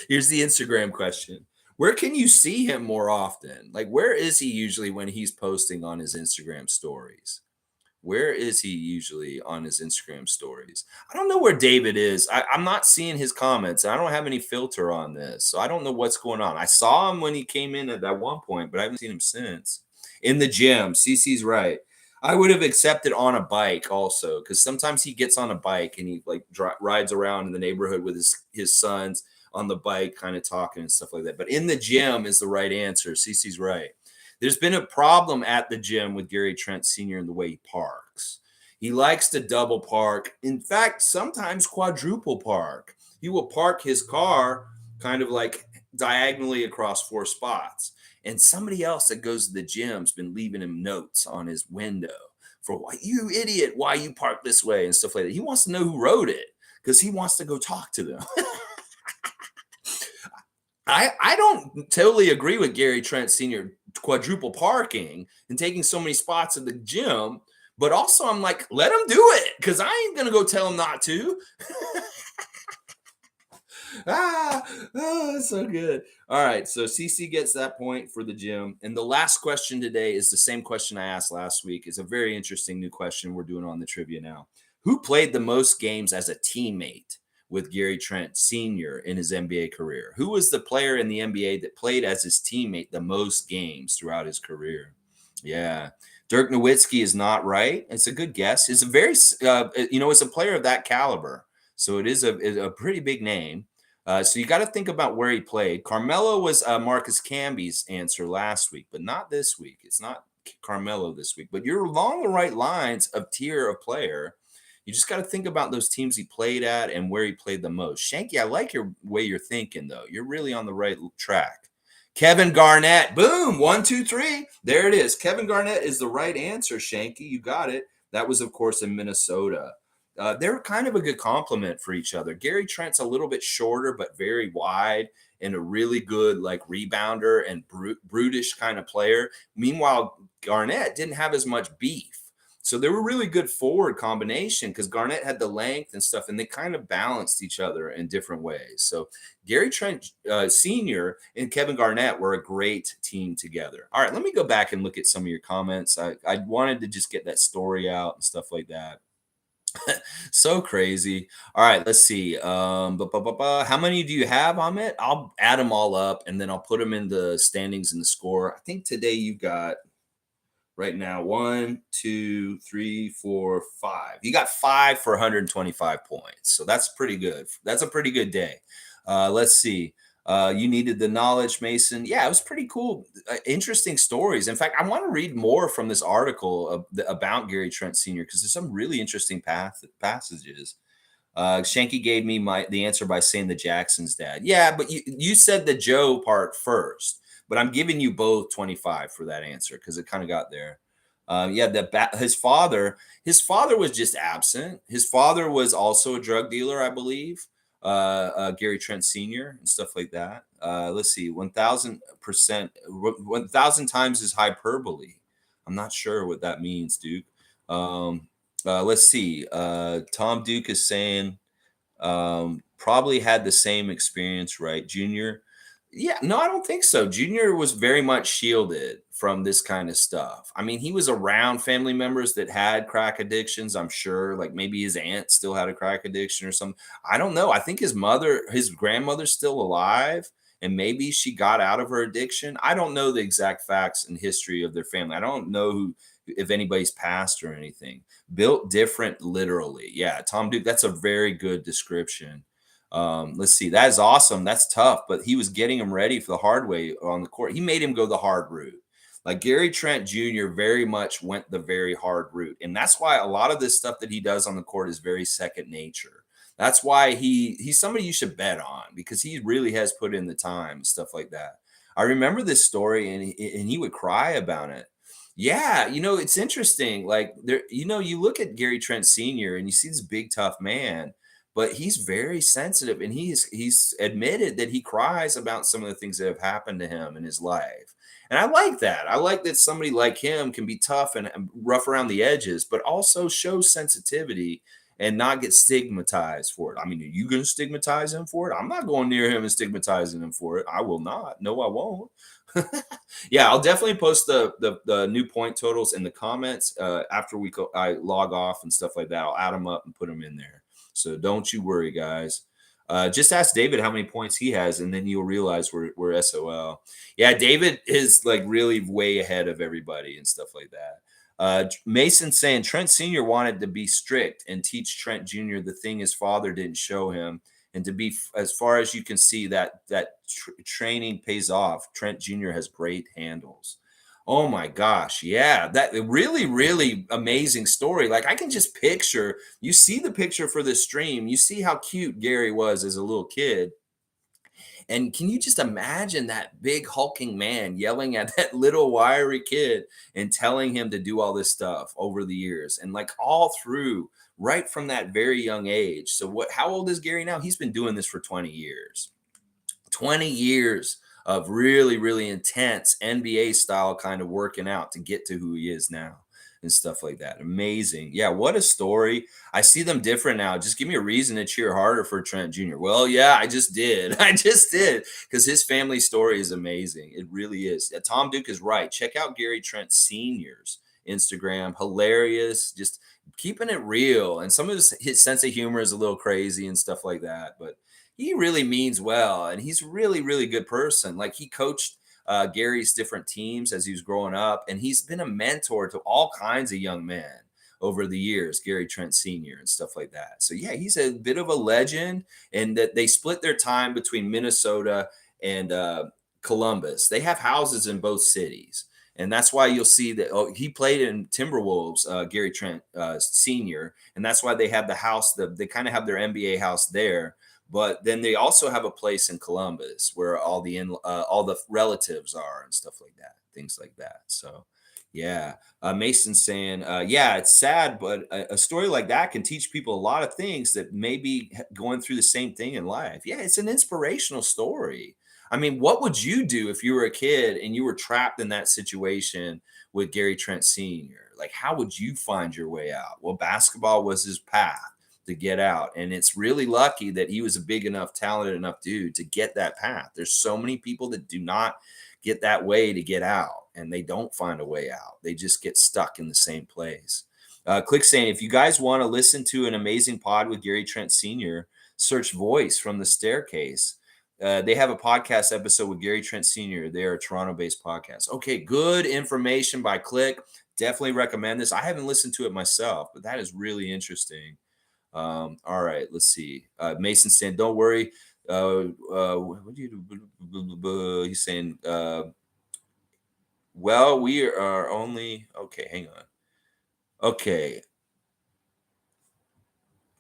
here's the Instagram question. Where can you see him more often? Like, where is he usually when he's posting on his Instagram stories? Where is he usually on his Instagram stories? I don't know where David is. I'm not seeing his comments. I don't have any filter on this, so I don't know what's going on. I saw him when he came in at that one point, but I haven't seen him since. In the gym, CC's right. I would have accepted on a bike also, because sometimes he gets on a bike and he like rides around in the neighborhood with his sons on the bike, kind of talking and stuff like that. But in the gym is the right answer. CC's right. There's been a problem at the gym with Gary Trent Sr. in the way he parks. He likes to double park. In fact, sometimes quadruple park. He will park his car kind of like diagonally across 4 spots. And somebody else that goes to the gym's been leaving him notes on his window for why you idiot, why you park this way and stuff like that. He wants to know who wrote it because he wants to go talk to them. I don't totally agree with Gary Trent Sr. quadruple parking and taking so many spots at the gym. But also, I'm like, let him do it because I ain't gonna go tell him not to. That's so good. All right, so CC gets that point for the gym. And the last question today is the same question I asked last week. It's a very interesting new question we're doing on the trivia now. Who played the most games as a teammate with Gary Trent Sr. in his NBA career? Who was the player in the NBA that played as his teammate the most games throughout his career? Yeah. Dirk Nowitzki is not right. It's a good guess. It's a very, it's a player of that caliber. So it is a pretty big name. So you got to think about where he played. Carmelo was Marcus Camby's answer last week, but not this week. It's not Carmelo this week, but you're along the right lines of tier of player. You just got to think about those teams he played at and where he played the most. Shanky, I like your way you're thinking, though. You're really on the right track. Kevin Garnett. Boom. 1, 2, 3. There it is. Kevin Garnett is the right answer, Shanky. You got it. That was, of course, in Minnesota. They're kind of a good complement for each other. Gary Trent's a little bit shorter, but very wide and a really good like rebounder and brutish kind of player. Meanwhile, Garnett didn't have as much beef. So they were really good forward combination because Garnett had the length and stuff, and they kind of balanced each other in different ways. So Gary Trent Sr. and Kevin Garnett were a great team together. All right, let me go back and look at some of your comments. I wanted to just get that story out and stuff like that. So crazy. All right, let's see. How many do you have, Ahmed? I'll add them all up and then I'll put them in the standings and the score. I think today you've got right now 1, 2, 3, 4, 5. You got 5 for 125 points. So that's pretty good. That's a pretty good day. Let's see. You needed the knowledge, Mason. Yeah, it was pretty cool. Interesting stories. In fact, I want to read more from this article about Gary Trent Sr. because there's some really interesting passages. Shanky gave me the answer by saying the Jackson's dad. Yeah, but you said the Joe part first, but I'm giving you both 25 for that answer because it kind of got there. His father was just absent. His father was also a drug dealer, I believe. Gary Trent Sr. and stuff like that. Let's see, 1,000%, 1,000 times is hyperbole. I'm not sure what that means, Duke. Let's see. Tom Duke is saying probably had the same experience, right, Junior? Yeah, no, I don't think so. Junior was very much shielded from this kind of stuff. I mean, he was around family members that had crack addictions, I'm sure. Like maybe his aunt still had a crack addiction or something. I don't know. I think his grandmother's still alive, and maybe she got out of her addiction. I don't know the exact facts and history of their family. I don't know if anybody's passed or anything. Built different, literally. Yeah, Tom Duke, that's a very good description. Let's see. That is awesome. That's tough, but he was getting him ready for the hard way on the court. He made him go the hard route. Like Gary Trent Jr. very much went the very hard route. And that's why a lot of this stuff that he does on the court is very second nature. That's why he's somebody you should bet on because he really has put in the time, stuff like that. I remember this story and he would cry about it. Yeah, it's interesting. Like there, you look at Gary Trent Sr. and you see this big tough man, but he's very sensitive and he's admitted that he cries about some of the things that have happened to him in his life. And I like that. I like that somebody like him can be tough and rough around the edges, but also show sensitivity and not get stigmatized for it. I mean, are you going to stigmatize him for it? I'm not going near him and stigmatizing him for it. I will not. No, I won't. Yeah, I'll definitely post the new point totals in the comments after I log off and stuff like that. I'll add them up and put them in there. So don't you worry, guys. Just ask David how many points he has, and then you'll realize we're SOL. Yeah, David is like really way ahead of everybody and stuff like that. Mason saying Trent Sr. wanted to be strict and teach Trent Jr. the thing his father didn't show him, and to be as far as you can see that training pays off. Trent Jr. has great handles. Oh my gosh. Yeah. That really, really amazing story. Like I can just picture, you see the picture for this stream. You see how cute Gary was as a little kid. And can you just imagine that big hulking man yelling at that little wiry kid and telling him to do all this stuff over the years and like all through right from that very young age. So how old is Gary now? He's been doing this for 20 years. 20 years of really, really intense NBA style kind of working out to get to who he is now and stuff like that. Amazing. Yeah, what a story. I see them different now. Just give me a reason to cheer harder for Trent Jr. Well, yeah, I just did. I just did because his family story is amazing. It really is. Tom Duke is right. Check out Gary Trent Sr.'s Instagram. Hilarious. Just keeping it real. And some of his sense of humor is a little crazy and stuff like that. But he really means well. And he's a really, really good person. Like he coached Gary's different teams as he was growing up. And he's been a mentor to all kinds of young men over the years, Gary Trent Sr. and stuff like that. So yeah, he's a bit of a legend, and that they split their time between Minnesota and Columbus. They have houses in both cities, and that's why you'll see that he played in Timberwolves, Gary Trent Sr., and that's why they have the house. They kind of have their NBA house there. But then they also have a place in Columbus where all the relatives are and stuff like that, things like that. So, yeah. Mason saying, yeah, it's sad, but a story like that can teach people a lot of things that may be going through the same thing in life. Yeah, it's an inspirational story. I mean, what would you do if you were a kid and you were trapped in that situation with Gary Trent Sr.? Like, how would you find your way out? Well, basketball was his path to get out. And it's really lucky that he was a big enough, talented enough dude to get that path. There's so many people that do not get that way to get out, and they don't find a way out. They just get stuck in the same place. Click saying, if you guys want to listen to an amazing pod with Gary Trent Sr., search Voice from the Staircase. They have a podcast episode with Gary Trent Sr. They are a Toronto-based podcast. Okay, good information by Click. Definitely recommend this. I haven't listened to it myself, but that is really interesting. All right, let's see. Mason saying, don't worry. What do you do? He's saying, well, we are only, okay, hang on. Okay,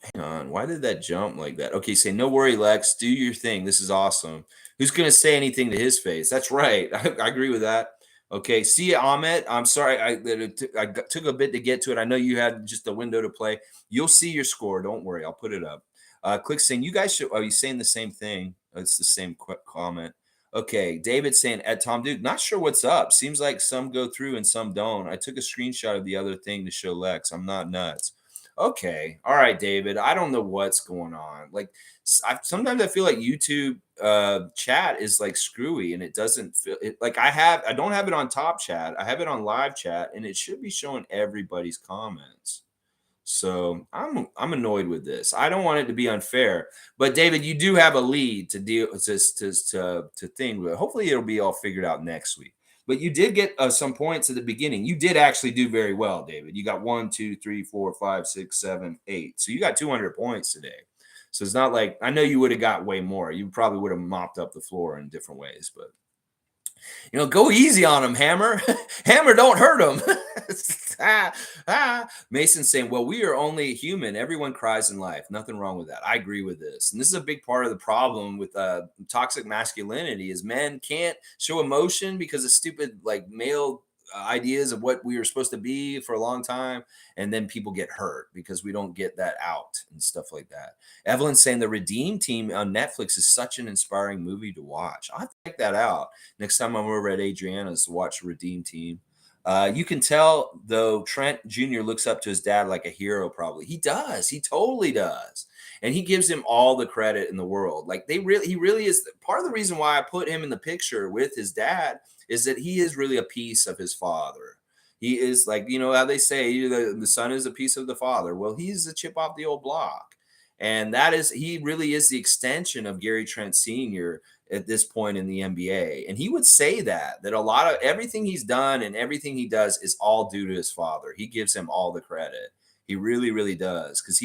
hang on. Why did that jump like that? Okay, say, no worry, Lex. Do your thing. This is awesome. Who's going to say anything to his face? That's right. I agree with that. Okay, see you, Ahmed. I'm sorry. Took a bit to get to it. I know you had just a window to play. You'll see your score. Don't worry. I'll put it up. Click saying, you guys should. Are you saying the same thing? It's the same comment. Okay, David saying, at Tom Duke, not sure what's up. Seems like some go through and some don't. I took a screenshot of the other thing to show Lex. I'm not nuts. Okay. All right, David. I don't know what's going on. Like, sometimes I feel like YouTube chat is like screwy, and it doesn't feel it, like I don't have it on top chat. I have it on live chat, and it should be showing everybody's comments. So I'm annoyed with this. I don't want it to be unfair, but David, you do have a lead to deal to thing with. Hopefully, it'll be all figured out next week. But you did get some points at the beginning. You did actually do very well, David. You got 1, 2, 3, 4, 5, 6, 7, 8. So you got 200 points today. So it's not like I know you would have got way more. You probably would have mopped up the floor in different ways, but go easy on him, Hammer. Hammer, don't hurt him. Mason saying, well, we are only human. Everyone cries in life. Nothing wrong with that. I agree with this. And this is a big part of the problem with toxic masculinity is men can't show emotion because of stupid like male ideas of what we were supposed to be for a long time. And then people get hurt because we don't get that out and stuff like that. Evelyn saying the Redeem Team on Netflix is such an inspiring movie to watch. I'll have to check that out next time I'm over at Adriana's to watch Redeem Team. You can tell though Trent Jr. looks up to his dad like a hero. Probably he does. He totally does, and he gives him all the credit in the world. Like he really is. Part of the reason why I put him in the picture with his dad is that he is really a piece of his father. He is like how they say the son is a piece of the father. Well, he's a chip off the old block, and he really is the extension of Gary Trent Sr. at this point in the NBA. And he would say that a lot of everything he's done and everything he does is all due to his father. He gives him all the credit. He really, really does. Because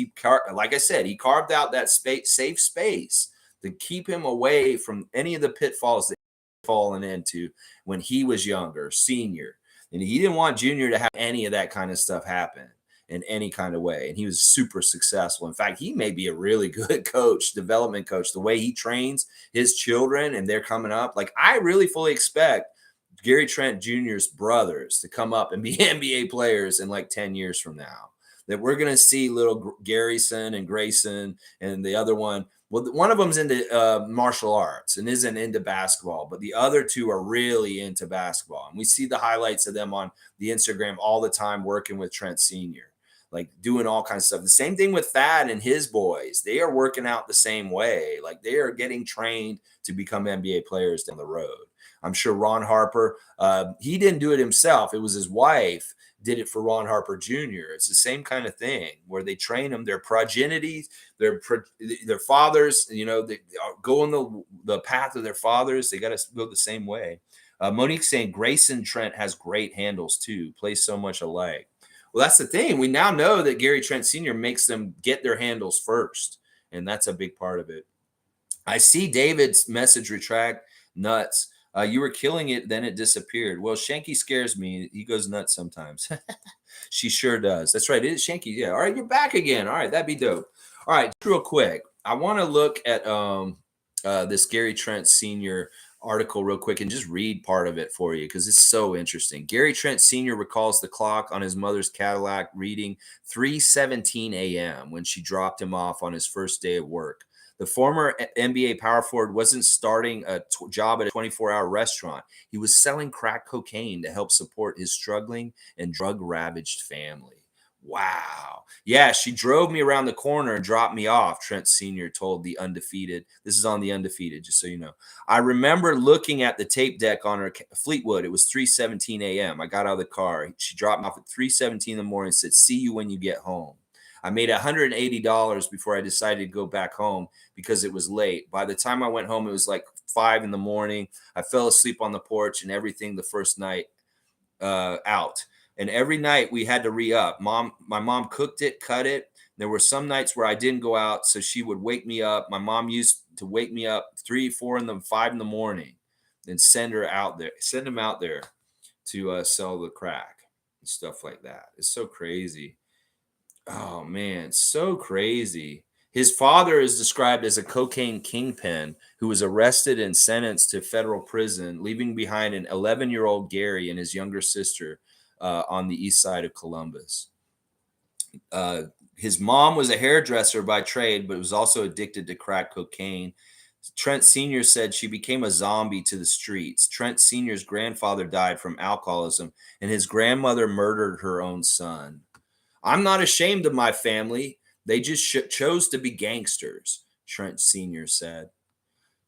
like I said, he carved out that safe space to keep him away from any of the pitfalls that he'd fallen into when he was younger, senior. And he didn't want junior to have any of that kind of stuff happen in any kind of way. And he was super successful. In fact, he may be a really good coach, development coach, the way he trains his children and they're coming up. Like I really fully expect Gary Trent Jr.'s brothers to come up and be NBA players in like 10 years from now. that we're going to see little Garrison and Grayson and the other one. Well, one of them's into martial arts and isn't into basketball, but the other two are really into basketball. And we see the highlights of them on the Instagram all the time working with Trent Sr., like doing all kinds of stuff. The same thing with Thad and his boys. They are working out the same way. Like they are getting trained to become NBA players down the road. I'm sure Ron Harper, he didn't do it himself. It was his wife did it for Ron Harper Jr. It's the same kind of thing where they train them, their progenies, their fathers, you know, they go on the path of their fathers. They got to go the same way. Monique saying Grayson Trent has great handles too, plays so much alike. Well, that's the thing. We now know that Gary Trent Sr. makes them get their handles first, and that's a big part of it. I see David's message retract nuts. You were killing it, then it disappeared. Well, Shanky scares me. He goes nuts sometimes. She sure does. That's right. It is Shanky. Yeah. All right, you're back again. All right, that'd be dope. All right, real quick. I want to look at this Gary Trent Sr. article real quick and just read part of it for you because it's so interesting. Gary Trent Sr. recalls the clock on his mother's Cadillac reading 3:17 a.m. when she dropped him off on his first day of work. The former NBA power forward wasn't starting a job at a 24-hour restaurant. He was selling crack cocaine to help support his struggling and drug-ravaged family. Wow. Yeah, she drove me around the corner and dropped me off, Trent Sr. told the Undefeated. This is on the Undefeated, just so you know. I remember looking at the tape deck on her Fleetwood. It was 3:17 a.m. I got out of the car. She dropped me off at 3:17 in the morning and said, "See you when you get home." I made $180 before I decided to go back home because it was late. By the time I went home, it was like 5 in the morning. I fell asleep on the porch and everything the first night out. And every night we had to re-up. My mom cooked it, cut it. There were some nights where I didn't go out, so she would wake me up. My mom used to wake me up 3, 4, and 5 in the morning, and send him out there to sell the crack and stuff like that. It's so crazy. Oh man, so crazy. His father is described as a cocaine kingpin who was arrested and sentenced to federal prison, leaving behind an 11-year-old Gary and his younger sister on the east side of Columbus. His mom was a hairdresser by trade, but was also addicted to crack cocaine. Trent Sr. said she became a zombie to the streets. Trent Sr.'s grandfather died from alcoholism, and his grandmother murdered her own son. I'm not ashamed of my family. They just chose to be gangsters, Trent Sr. said.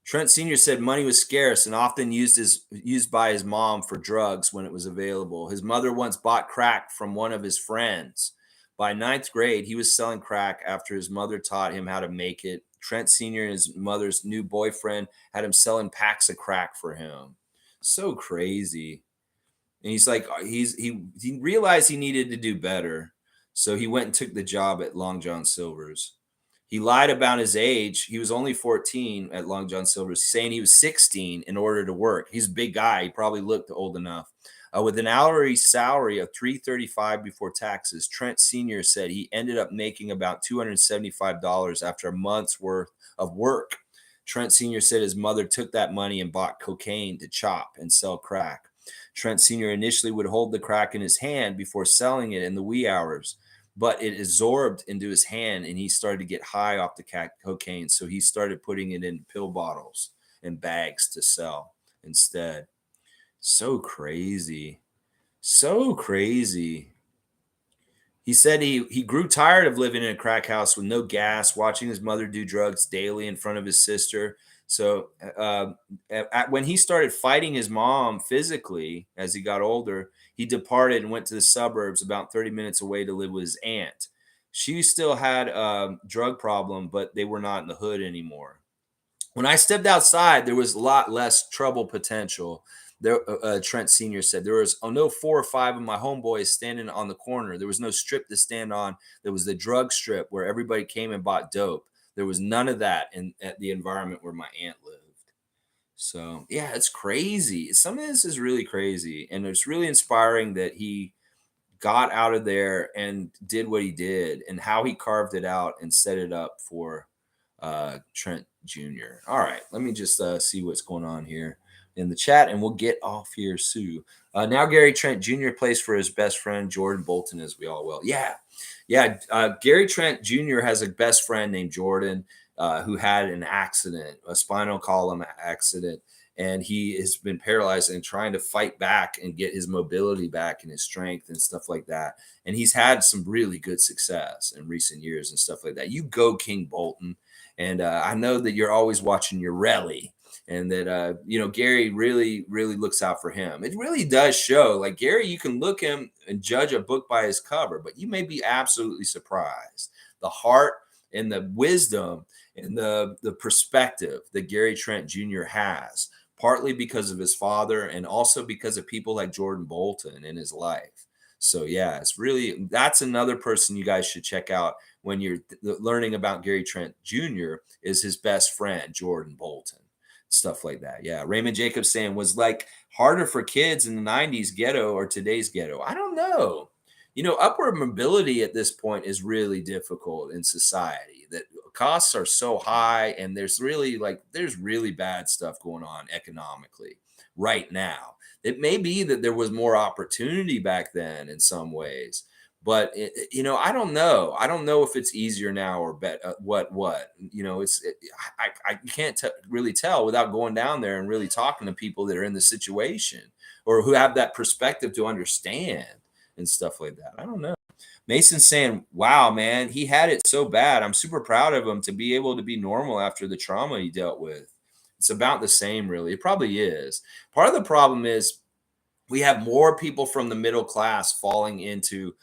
Trent Sr. said money was scarce and often used by his mom for drugs when it was available. His mother once bought crack from one of his friends. By 9th grade, he was selling crack after his mother taught him how to make it. Trent Sr. and his mother's new boyfriend had him selling packs of crack for him. So crazy. And he's like, he realized he needed to do better. So he went and took the job at Long John Silver's. He lied about his age. He was only 14 at Long John Silver's, saying he was 16 in order to work. He's a big guy. He probably looked old enough. With an hourly salary of $335 before taxes, Trent Sr. said he ended up making about $275 after a month's worth of work. Trent Sr. said his mother took that money and bought cocaine to chop and sell crack. Trent Sr. initially would hold the crack in his hand before selling it in the wee hours, but it absorbed into his hand and he started to get high off the cocaine. So he started putting it in pill bottles and bags to sell instead. So crazy. So crazy. He said he grew tired of living in a crack house with no gas, watching his mother do drugs daily in front of his sister. So when he started fighting his mom physically as he got older, he departed and went to the suburbs about 30 minutes away to live with his aunt. She still had a drug problem, but they were not in the hood anymore. When I stepped outside, there was a lot less trouble potential. There, Trent Sr. said there was no 4 or 5 of my homeboys standing on the corner. There was no strip to stand on. There was the drug strip where everybody came and bought dope. There was none of that at the environment where my aunt lived. So yeah, it's crazy. Some of this is really crazy, and it's really inspiring that he got out of there and did what he did, and how he carved it out and set it up for Trent Jr. All right, let me just see what's going on here in the chat, and we'll get off here soon. Now Gary Trent Jr. plays for his best friend Jordan Bolton, as we all will. Yeah. Gary Trent Jr. has a best friend named Jordan who had an accident, a spinal column accident, and he has been paralyzed and trying to fight back and get his mobility back and his strength and stuff like that. And he's had some really good success in recent years and stuff like that. You go, King Bolton. And I know that you're always watching your rally, and that Gary really looks out for him. It really does show. Like Gary, you can look him and judge a book by his cover, but you may be absolutely surprised the heart and the wisdom and the perspective that Gary Trent Jr. has, partly because of his father and also because of people like Jordan Bolton in his life. So yeah, that's another person you guys should check out when you're learning about Gary Trent Jr. is his best friend, Jordan Bolton. Stuff like that. Yeah. Raymond Jacobs saying, was like harder for kids in the 90s ghetto or today's ghetto? I don't know. Upward mobility at this point is really difficult in society. That costs are so high, and there's really bad stuff going on economically right now. It may be that there was more opportunity back then in some ways, but I don't know. I don't know if it's easier now or what. I can't really tell without going down there and really talking to people that are in the situation or who have that perspective to understand and stuff like that. I don't know. Mason saying, wow, man, he had it so bad. I'm super proud of him to be able to be normal after the trauma he dealt with. It's about the same, really. It probably is. Part of the problem is we have more people from the middle class falling into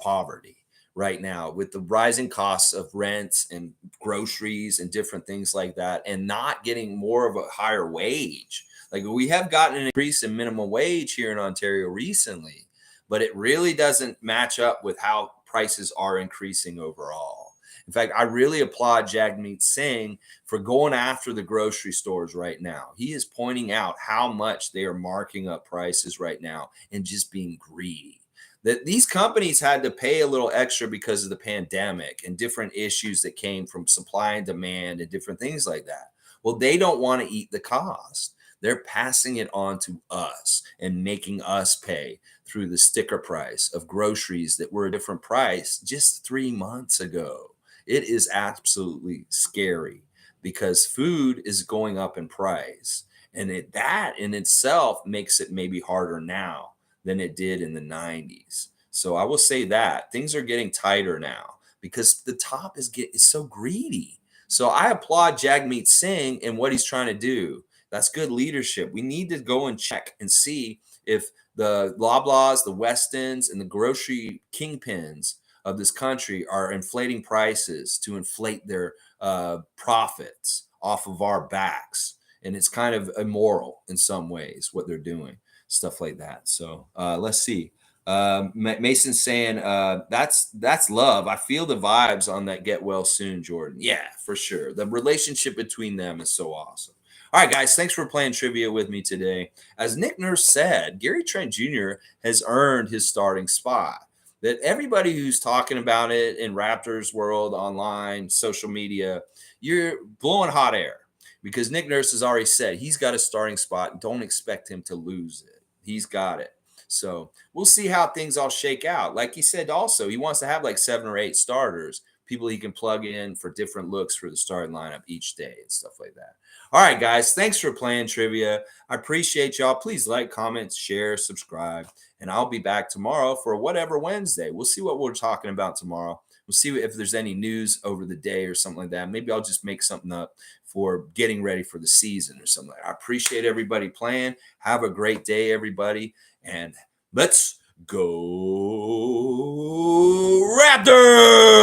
poverty right now with the rising costs of rents and groceries and different things like that, and not getting more of a higher wage. Like we have gotten an increase in minimum wage here in Ontario recently, but it really doesn't match up with how prices are increasing overall. In fact, I really applaud Jagmeet Singh for going after the grocery stores right now. He is pointing out how much they are marking up prices right now and just being greedy. That these companies had to pay a little extra because of the pandemic and different issues that came from supply and demand and different things like that. Well, they don't want to eat the cost. They're passing it on to us and making us pay through the sticker price of groceries that were a different price just 3 months ago. It is absolutely scary because food is going up in price. And that in itself makes it maybe harder now than it did in the 90s. So I will say that things are getting tighter now because the top is so greedy. So I applaud Jagmeet Singh and what he's trying to do. That's good leadership. We need to go and check and see if the Loblaws, the Westons, and the grocery kingpins of this country are inflating prices to inflate their profits off of our backs. And it's kind of immoral in some ways what they're doing, stuff like that. So let's see. Mason saying that's love. I feel the vibes on that get well soon, Jordan. Yeah, for sure. The relationship between them is so awesome. All right, guys, thanks for playing trivia with me today. As Nick Nurse said, Gary Trent Jr. has earned his starting spot. That everybody who's talking about it in Raptors world, online, social media, you're blowing hot air because Nick Nurse has already said he's got a starting spot. Don't expect him to lose it. He's got it. So we'll see how things all shake out. Like he said, also, he wants to have like 7 or 8 starters, people he can plug in for different looks for the starting lineup each day and stuff like that. All right, guys, thanks for playing trivia. I appreciate y'all. Please like, comment, share, subscribe, and I'll be back tomorrow for whatever Wednesday. We'll see what we're talking about tomorrow. We'll see if there's any news over the day or something like that. Maybe I'll just make something up for getting ready for the season or something like that. I appreciate everybody playing. Have a great day, everybody, and let's go Raptors!